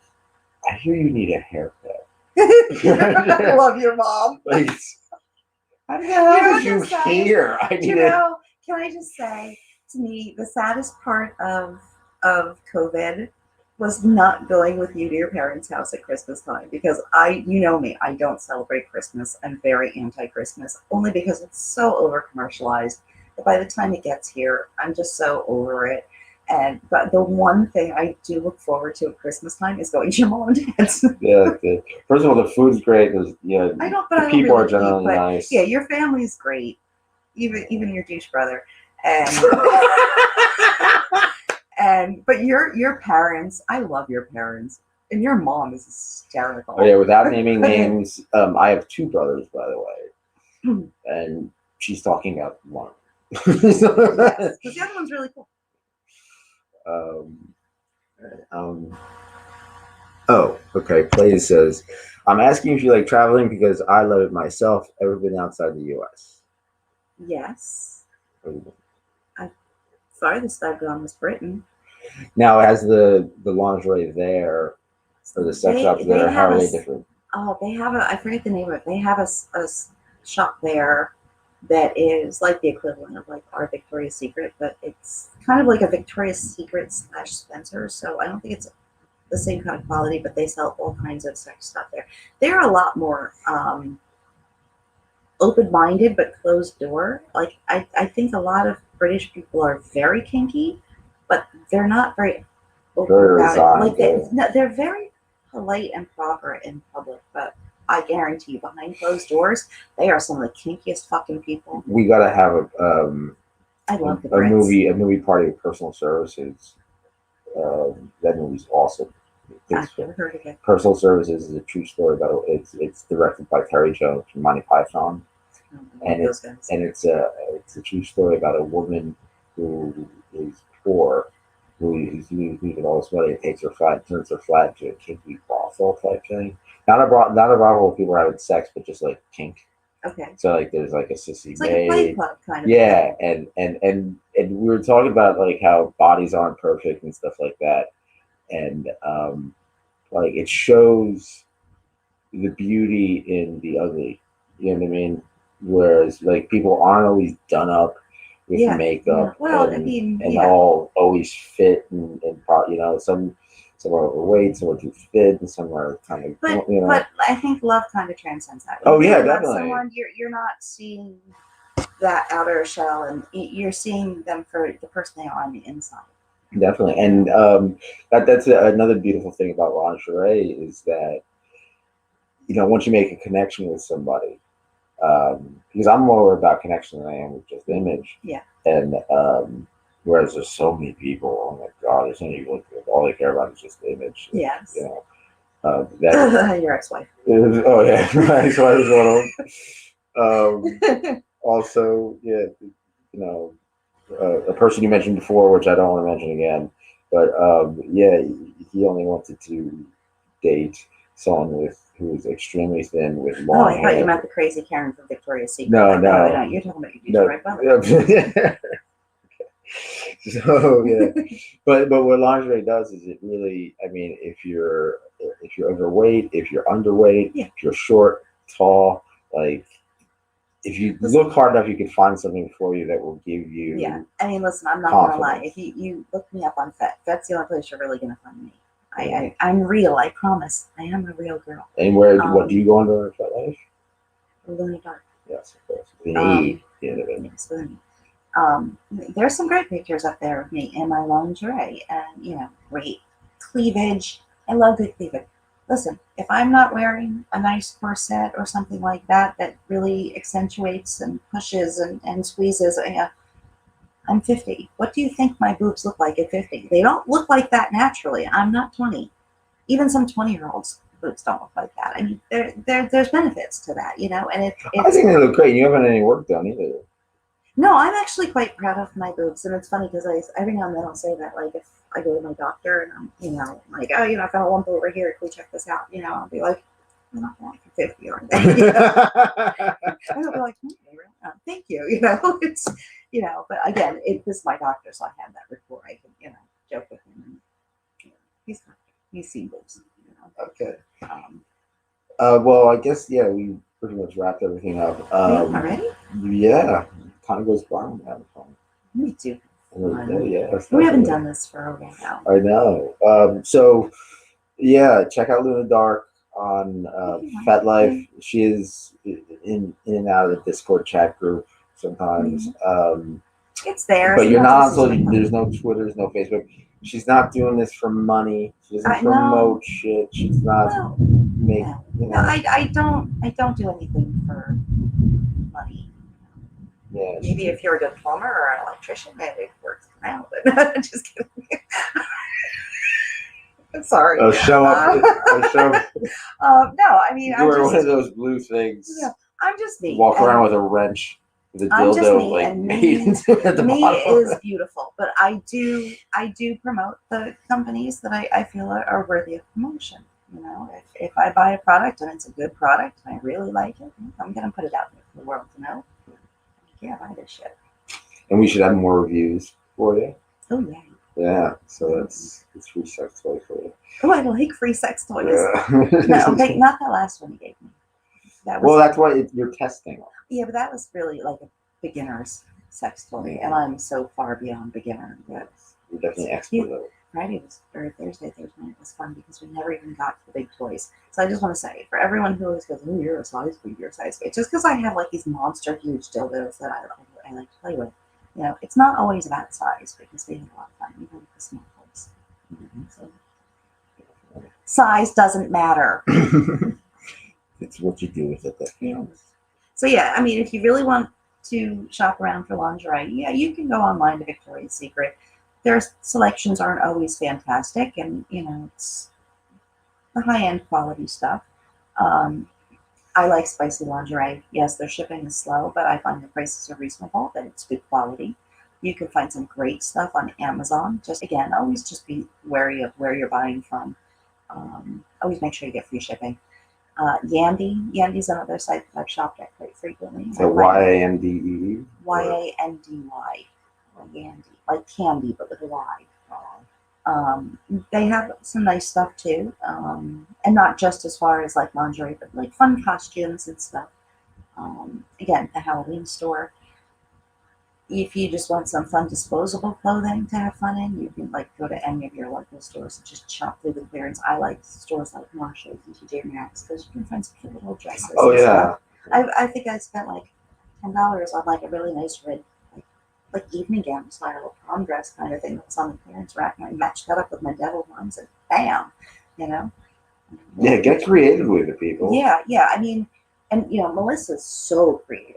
Speaker 1: "I hear you need a haircut."
Speaker 2: I love your mom.
Speaker 1: Like, how the hell did you hear?
Speaker 2: Can I just say, to me, the saddest part of COVID was not going with you to your parents' house at Christmas time because you know me, I don't celebrate Christmas. I'm very anti-Christmas, only because it's so over-commercialized that by the time it gets here, I'm just so over it. But the one thing I do look forward to at Christmas time is going to your mom and dad's.
Speaker 1: Yeah, first of all, the food's great.
Speaker 2: The
Speaker 1: people are generally nice.
Speaker 2: Yeah, your family's great. Even your douche brother, but your parents, I love your parents, and your mom is hysterical.
Speaker 1: Oh yeah, without naming names, I have two brothers, by the way, and she's talking about one.
Speaker 2: Yes, because the other one's really cool.
Speaker 1: Oh, okay. Plays says, I'm asking if you like traveling because I love it myself. Ever been outside the U.S.?
Speaker 2: Yes. Farthest I've gone was Britain.
Speaker 1: Now, has the lingerie there or the sex shops there? How are they different?
Speaker 2: Oh, they have I forget the name of it. They have a shop there that is like the equivalent of like our Victoria's Secret, but it's kind of like a Victoria's Secret slash Spencer. So I don't think it's the same kind of quality, but they sell all kinds of sex stuff there. They're a lot more open-minded but closed door. Like I think a lot of British people are very kinky, but they're not very open about it. Like no, they're very polite and proper in public, but I guarantee you, behind closed doors, they are some of the kinkiest fucking people.
Speaker 1: We gotta have
Speaker 2: I love the
Speaker 1: a movie party with Personal Services. That movie's awesome.
Speaker 2: I've never heard of it.
Speaker 1: Personal Services is a true story about it's directed by Terry Jones from Monty Python, and it's a true story about a woman who is poor, who's losing all this money, and takes her flat, turns her flat into a kinky brothel type thing. Not a brothel where people are having sex, but just like kink.
Speaker 2: Okay.
Speaker 1: So like there's like a sissy
Speaker 2: it's like a play club kind of
Speaker 1: yeah, and we were talking about like how bodies aren't perfect and stuff like that, and like it shows the beauty in the ugly. You know what I mean? Whereas like people aren't always done up with makeup,
Speaker 2: well,
Speaker 1: and all always fit and you know some are overweight, some are too fit, and some are kind of
Speaker 2: But I think love kind of transcends that.
Speaker 1: When you definitely.
Speaker 2: Someone, you're not seeing that outer shell, and you're seeing them for the person they are on the inside.
Speaker 1: Definitely, and that's another beautiful thing about lingerie is that once you make a connection with somebody, because I'm more about connection than I am with just image.
Speaker 2: Yeah.
Speaker 1: And whereas there's so many people, oh my God, there's so many people all they care about is just the image.
Speaker 2: Yes.
Speaker 1: Your
Speaker 2: ex-wife.
Speaker 1: Oh yeah, my ex-wife is one of them. Also, a person you mentioned before, which I don't want to mention again, but he only wanted to date someone who is extremely thin with long hair.
Speaker 2: I thought you meant the crazy Karen from Victoria's Secret.
Speaker 1: No.
Speaker 2: You're talking about your right brother.
Speaker 1: So but what lingerie does is it really, I mean, if you're overweight, if you're underweight, if you're short, tall, like if you look hard enough, you can find something for you that will give you.
Speaker 2: Yeah, I mean, listen, I'm not gonna lie. If you look me up on that's the only place you're really gonna find me. I'm real. I promise. I am a real girl.
Speaker 1: And what do you go under FetLife?
Speaker 2: Luna Darke.
Speaker 1: Yes, of course. The end of it.
Speaker 2: Yes, there's some great pictures up there of me in my lingerie, and great cleavage. I love good cleavage. Listen, if I'm not wearing a nice corset or something like that really accentuates and pushes and squeezes, I'm 50. What do you think my boobs look like at 50? They don't look like that naturally. I'm not 20. Even some 20-year-olds' boobs don't look like that. I mean, there's benefits to that, and it's.
Speaker 1: I think they look great. You haven't had any work done either.
Speaker 2: No, I'm actually quite proud of my boobs, and it's funny because every now and then I'll say that, like if I go to my doctor and I'm, like, oh, I found a lump over here. Can we check this out? I'll be like, I'm not like 50, aren't they? And I'll be like, thank you. It's, but again, this is my doctor, so I have that rapport. I can, joke with him, and he's seen boobs.
Speaker 1: Okay. Well, I guess we pretty much wrapped everything up.
Speaker 2: Already?
Speaker 1: Yeah. Time goes by on that phone.
Speaker 2: Me too.
Speaker 1: We
Speaker 2: haven't done this for a while.
Speaker 1: I know. So, check out Luna Darke on FetLife. She is in and out of the Discord chat group sometimes.
Speaker 2: It's there.
Speaker 1: But you're not there's no Twitter, there's no Facebook. She's not doing this for money. She doesn't promote shit. She's not
Speaker 2: I don't do anything for money.
Speaker 1: Yeah.
Speaker 2: Maybe if you're a good plumber or an electrician, maybe it works out. But just kidding. I'm sorry.
Speaker 1: Show up.
Speaker 2: No, I mean,
Speaker 1: you wear one of those blue things.
Speaker 2: Yeah, I'm just me.
Speaker 1: Walk around with a wrench, with a dildo, like me at the
Speaker 2: me
Speaker 1: bottom.
Speaker 2: is beautiful, but I do promote the companies that I feel are worthy of promotion. You know, if I buy a product and it's a good product and I really like it, I'm gonna put it out there for the world to know. Yeah, buy this shit.
Speaker 1: And we should have more reviews for you.
Speaker 2: Oh yeah.
Speaker 1: Yeah, so it's free sex toy for you.
Speaker 2: Oh, I like free sex toys.
Speaker 1: Yeah.
Speaker 2: No, not that last one you gave me. That was,
Speaker 1: well, that's why you're testing.
Speaker 2: Yeah, but that was really like a beginner's sex toy, and I'm so far beyond beginner. But
Speaker 1: You're definitely expert though.
Speaker 2: Friday was, or Thursday night was fun because we never even got to the big toys. So I just want to say, for everyone who always goes, "Oh, you're a size big, you're a size big," just because I have like these monster huge dildos that I like to play with, you know, it's not always about size because we have a lot of fun even with the small toys. So size doesn't matter.
Speaker 1: It's what you do with it that counts.
Speaker 2: So yeah, I mean, if you really want to shop around for lingerie, yeah, you can go online to Victoria's Secret. Their selections aren't always fantastic, and you know, it's the high-end quality stuff. I like spicy lingerie. Yes, their shipping is slow, but I find the prices are reasonable, that it's good quality. You can find some great stuff on Amazon. Just again, always just be wary of where you're buying from. Always make sure you get free shipping. Yandy's another site that I've shopped at quite frequently.
Speaker 1: So YANDEE?
Speaker 2: YANDY. Yandy. Like candy, but with a Y. They have some nice stuff too. And not just as far as like lingerie, but like fun costumes and stuff. Again, the Halloween store. If you just want some fun disposable clothing to have fun in, you can like go to any of your local stores and just shop through the clearance. I like stores like Marshalls and TJ Maxx because you can find some cute little dresses.
Speaker 1: Oh yeah.
Speaker 2: I think I spent like $10 on like a really nice red like evening gown style prom dress kind of thing that was on the clearance rack, and I matched that up with my devil horns and bam, you know.
Speaker 1: Yeah, get creative with it, people.
Speaker 2: Yeah. I mean, and you know, Melissa's so creative.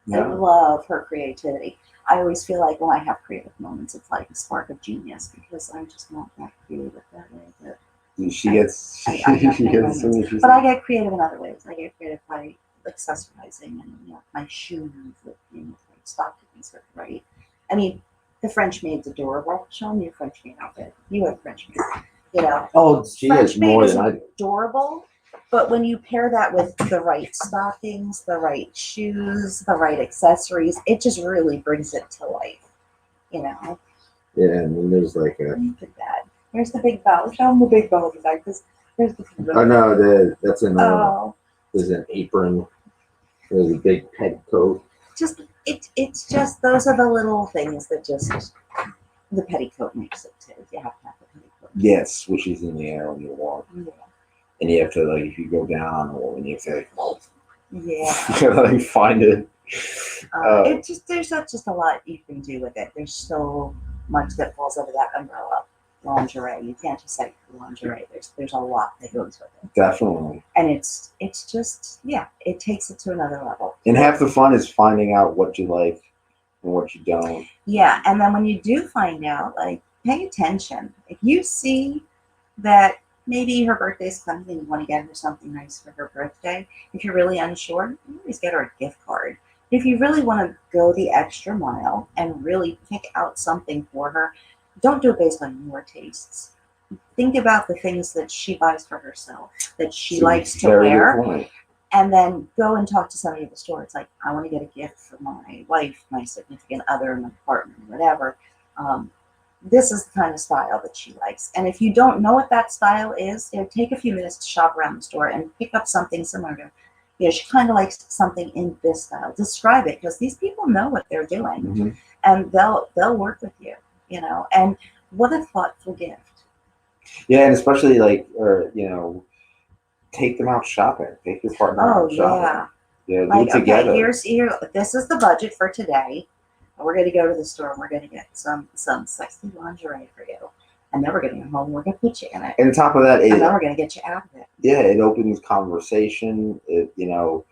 Speaker 2: Yeah. I love her creativity. I always feel like when I have creative moments, it's like a spark of genius because I'm just not that creative that way. But
Speaker 1: she gets, but
Speaker 2: I get creative in other ways. I get creative by accessorizing and you know, my shoes with you know, stockings with right. I mean, the French maid's adorable. Show me your French maid outfit. You have French maid, you know.
Speaker 1: Oh, she is more than I do.
Speaker 2: Adorable. But when you pair that with the right stockings, the right shoes, the right accessories, it just really brings it to life, you know.
Speaker 1: Yeah, and then there's like a.
Speaker 2: Look at that. Where's the big bow? Show them the big bow of the bag. There's the.
Speaker 1: Oh no, that's an. There's an apron. There's a big petticoat.
Speaker 2: Just it's just those are the little things that just the petticoat makes it too. You have to have the petticoat.
Speaker 1: Yes, which is in the air when you walk.
Speaker 2: Yeah.
Speaker 1: And you have to like if you go down or when you have to like,
Speaker 2: yeah.
Speaker 1: you gotta like find it.
Speaker 2: It just there's just a lot you can do with it. There's so much that falls under that umbrella. Lingerie. You can't just say lingerie. There's a lot that goes with it.
Speaker 1: Definitely.
Speaker 2: And it's just it takes it to another level.
Speaker 1: And half the fun is finding out what you like and what you don't.
Speaker 2: Yeah, and then when you do find out, like pay attention. If you see that maybe her birthday's coming and you want to get her something nice for her birthday, if you're really unsure, you always get her a gift card. If you really want to go the extra mile and really pick out something for her, don't do it based on your tastes. Think about the things that she buys for herself, that she likes to wear, and then go and talk to somebody at the store. It's like, I want to get a gift for my wife, my significant other, my partner, whatever. This is the kind of style that she likes. And if you don't know what that style is, take a few minutes to shop around the store and pick up something similar to, you know, she kind of likes something in this style. Describe it, because these people know what they're doing, and they'll work with you. You know, and what a thoughtful gift.
Speaker 1: Yeah, and especially like, or you know, take them out shopping. Take your partner out shopping. Yeah,
Speaker 2: like,
Speaker 1: do it together.
Speaker 2: Okay, this is the budget for today. We're going to go to the store and we're going to get some sexy lingerie for you. And then we're going to go home and we're going to put you in it.
Speaker 1: And on top of that,
Speaker 2: and then we're going to get you out of it.
Speaker 1: Yeah, it opens conversation. It, you know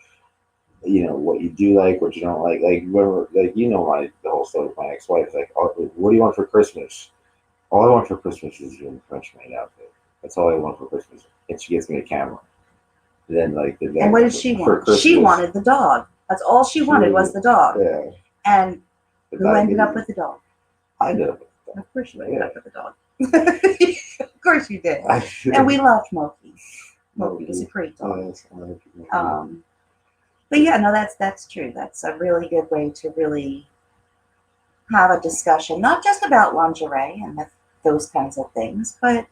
Speaker 1: what you do like, what you don't like. Like remember, like the whole story with my ex-wife. Like, oh, what do you want for Christmas? All I want for Christmas is your French maid outfit. That's all I want for Christmas. And she gets me a camera. And then and
Speaker 2: what did she want? She wanted the dog. That's all she wanted was the dog.
Speaker 1: Yeah.
Speaker 2: And who ended up with the dog?
Speaker 1: I did.
Speaker 2: Of course you ended up with the dog. course you did. And we loved Moki. Moki was a great dog.
Speaker 1: Yes, I like it.
Speaker 2: But yeah, no, that's true. That's a really good way to really have a discussion, not just about lingerie and those kinds of things, but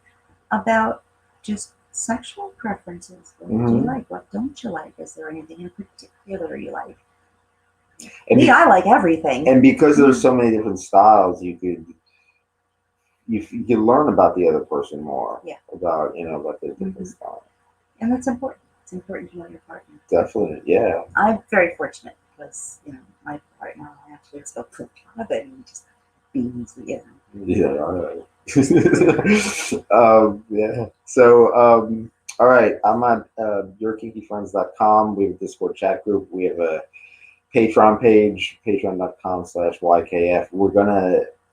Speaker 2: about just sexual preferences. What do you like? What don't you like? Is there anything in particular you like?
Speaker 1: And
Speaker 2: I like everything.
Speaker 1: And because there's so many different styles, you can learn about the other person more.
Speaker 2: Yeah.
Speaker 1: About about their different styles.
Speaker 2: And that's important. It's important to know your partner.
Speaker 1: Definitely, yeah.
Speaker 2: I'm very fortunate because my partner actually is a flip club and just beans,
Speaker 1: Yeah, all right. Yeah. So, all right. I'm on yourkinkyfriends.com. We have a Discord chat group. We have a Patreon page, patreon.com/YKF.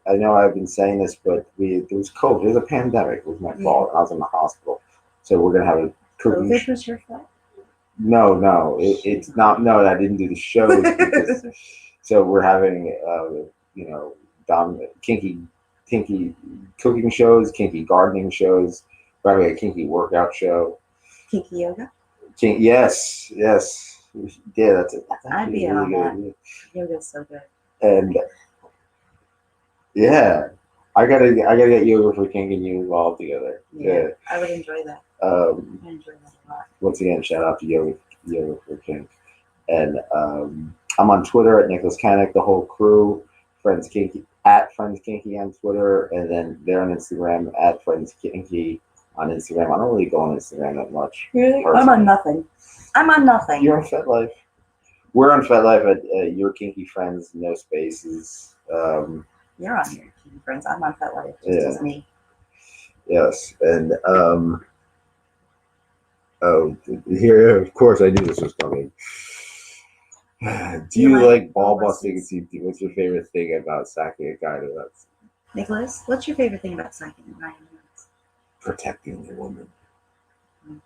Speaker 1: I know I've been saying this, but there was COVID. It was a pandemic. It was my fault. I was in the hospital. So we're going to have a cooking.
Speaker 2: COVID was your fault?
Speaker 1: No. It's not. No, I didn't do the shows. So we're having, kinky cooking shows, kinky gardening shows. We're having a kinky workout show.
Speaker 2: Kinky yoga?
Speaker 1: Yes. Yeah, that's it.
Speaker 2: I'd be on that. Yoga's so good.
Speaker 1: And yeah, I gotta get yoga for King and you all together.
Speaker 2: Yeah, I would enjoy that. I enjoy that a lot.
Speaker 1: Once again, shout out to yoga for King. And I'm on Twitter at Nicholas Tanek, the whole crew, Friends Kinky at Friends Kinky on Twitter, and then they're on Instagram at Friends Kinky on Instagram. I don't really go on Instagram that much.
Speaker 2: Really? Personally. I'm on nothing.
Speaker 1: You're on FetLife. We're on FetLife at Your Kinky Friends, no spaces.
Speaker 2: You're on Your Kinky Friends. I'm on FetLife. Just as me.
Speaker 1: Yes, and here, of course, I knew this was coming. Do you like ball busting? What's your favorite thing about sacking a guy to that?
Speaker 2: Nicholas, what's your favorite thing about sacking a guy?
Speaker 1: Protecting the woman.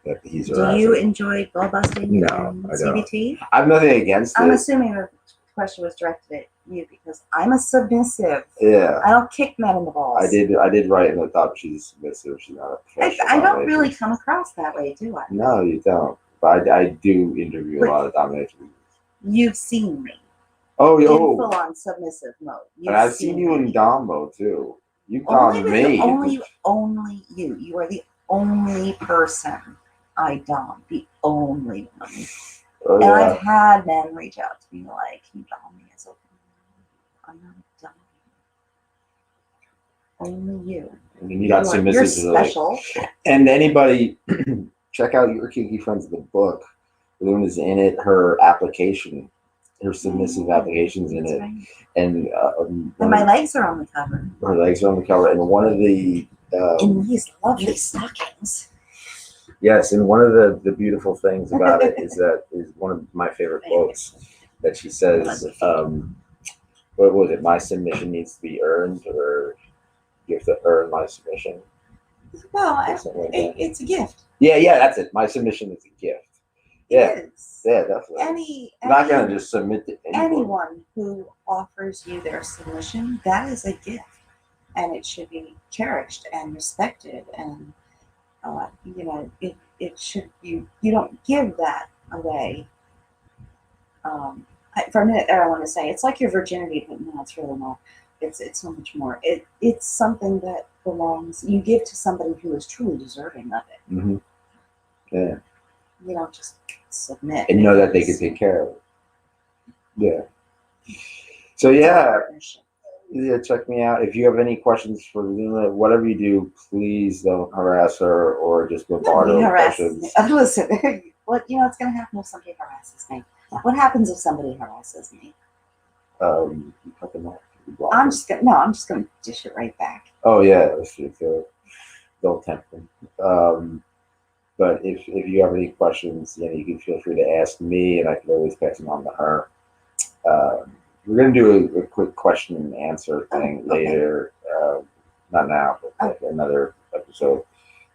Speaker 1: That he's
Speaker 2: Do you enjoy ball busting?
Speaker 1: No,
Speaker 2: and CBT?
Speaker 1: I have nothing against it.
Speaker 2: I'm assuming the question was directed at you because I'm a submissive.
Speaker 1: Yeah.
Speaker 2: I don't kick men in the balls.
Speaker 1: I did write in the top she's submissive. She's not a professional.
Speaker 2: I don't really come across that way, do I?
Speaker 1: No, you don't. But I do interview a lot of domination.
Speaker 2: You've seen me.
Speaker 1: Oh,
Speaker 2: in full on submissive mode.
Speaker 1: And I've seen you in dom mode too. You dom me.
Speaker 2: Only you. You are the only person I dom. The only one.
Speaker 1: Oh,
Speaker 2: and I've had men reach out to me like, "Can you dom me?" It's okay. I'm not dom. Only you.
Speaker 1: And you got submissive.
Speaker 2: You're special.
Speaker 1: And anybody, check out Your Kinky Friends, the book. The woman is in it. Her application, her submissive application's in it. Right. And
Speaker 2: my legs are on the cover.
Speaker 1: Her legs are on the cover. And one of the
Speaker 2: in these lovely stockings.
Speaker 1: Yes, and one of the beautiful things about it is one of my favorite quotes that she says, what was it? My submission needs to be earned, or you have to earn my submission.
Speaker 2: Well, it's a gift.
Speaker 1: Yeah, that's it. My submission is a gift. Yeah, yeah, definitely. I'm not gonna just submit to
Speaker 2: anyone who offers you their submission. That is a gift, and it should be cherished and respected. And it should you don't give that away. For a minute there, I want to say it's like your virginity, but no, it's really not. It's so much more. It's something that belongs. You give to somebody who is truly deserving of it.
Speaker 1: Mm-hmm. Yeah.
Speaker 2: You don't just submit
Speaker 1: and know that they can take care of it. Yeah. So yeah, check me out. If you have any questions for Luna, whatever you do, please don't harass her or just bombard her with questions.
Speaker 2: Listen, it's going to happen if somebody harasses me. What happens if somebody harasses me?
Speaker 1: You cut them off.
Speaker 2: I'm just gonna dish it right back.
Speaker 1: Oh yeah, that's true too. Don't tempt them. But if you have any questions, you can feel free to ask me, and I can always pass them on to her. We're going to do a quick question and answer thing later. Not now, but another episode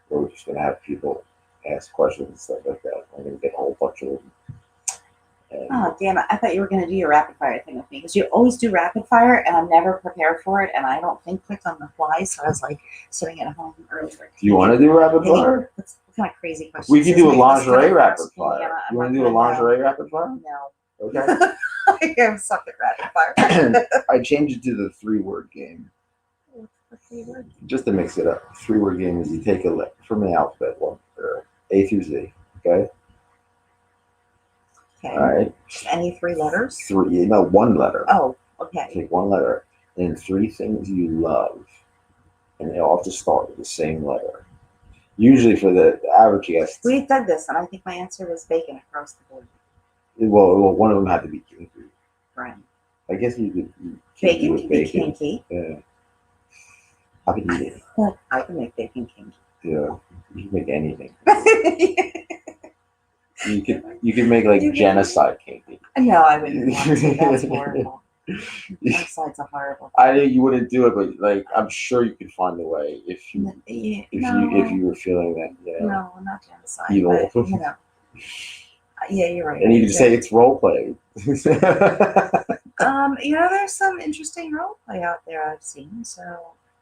Speaker 1: where we're just going to have people ask questions and stuff like that. We're going to get a whole bunch of them.
Speaker 2: Oh, damn it. I thought you were going to do your rapid fire thing with me because you always do rapid fire and I'm never prepared for it and I don't think quick on the fly. So I was like sitting at home earlier.
Speaker 1: You want to do rapid fire?
Speaker 2: What kind of crazy questions?
Speaker 1: We could do a lingerie rapid
Speaker 2: asking,
Speaker 1: fire. You want to do a lingerie rapid fire?
Speaker 2: No.
Speaker 1: Okay.
Speaker 2: I am suck at rapid fire.
Speaker 1: I changed it to the 3-word game.
Speaker 2: What's the 3-word?
Speaker 1: Just to mix it up. 3-word game is you take a letter from the alphabet, one, or A through Z. Okay.
Speaker 2: Okay.
Speaker 1: All right.
Speaker 2: Just any 3 letters?
Speaker 1: 3. No, 1 letter.
Speaker 2: Oh, okay.
Speaker 1: Take 1 letter and 3 things you love, and they all have to start with the same letter. Usually, for the average guest,
Speaker 2: We did this, and I think my answer was bacon across the board.
Speaker 1: well, one of them had to be kinky.
Speaker 2: Right.
Speaker 1: I guess you could.
Speaker 2: Bacon can be kinky.
Speaker 1: Yeah. I could eat it.
Speaker 2: I can make bacon kinky.
Speaker 1: Yeah. You can make anything. You could make like genocide kinky.
Speaker 2: No, I wouldn't want to. That's horrible. Genocide's a horrible.
Speaker 1: I know you wouldn't do it, but like I'm sure you could find a way if you if you were feeling that. You know,
Speaker 2: no, not genocide.
Speaker 1: evil.
Speaker 2: But, you know. Yeah, you're right.
Speaker 1: And you can say it's role play.
Speaker 2: You know, there's some interesting role play out there I've seen. So,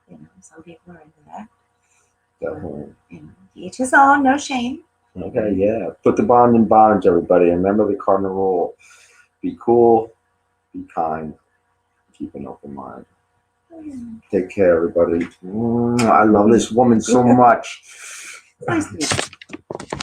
Speaker 2: you know, some people are into that.
Speaker 1: Definitely.
Speaker 2: You know, each his own, no shame.
Speaker 1: Okay, yeah. Put the bond in bonds, everybody. Remember the cardinal rule: be cool, be kind, keep an open mind. Take care, everybody. I love this woman so much.
Speaker 2: Nice to meet you.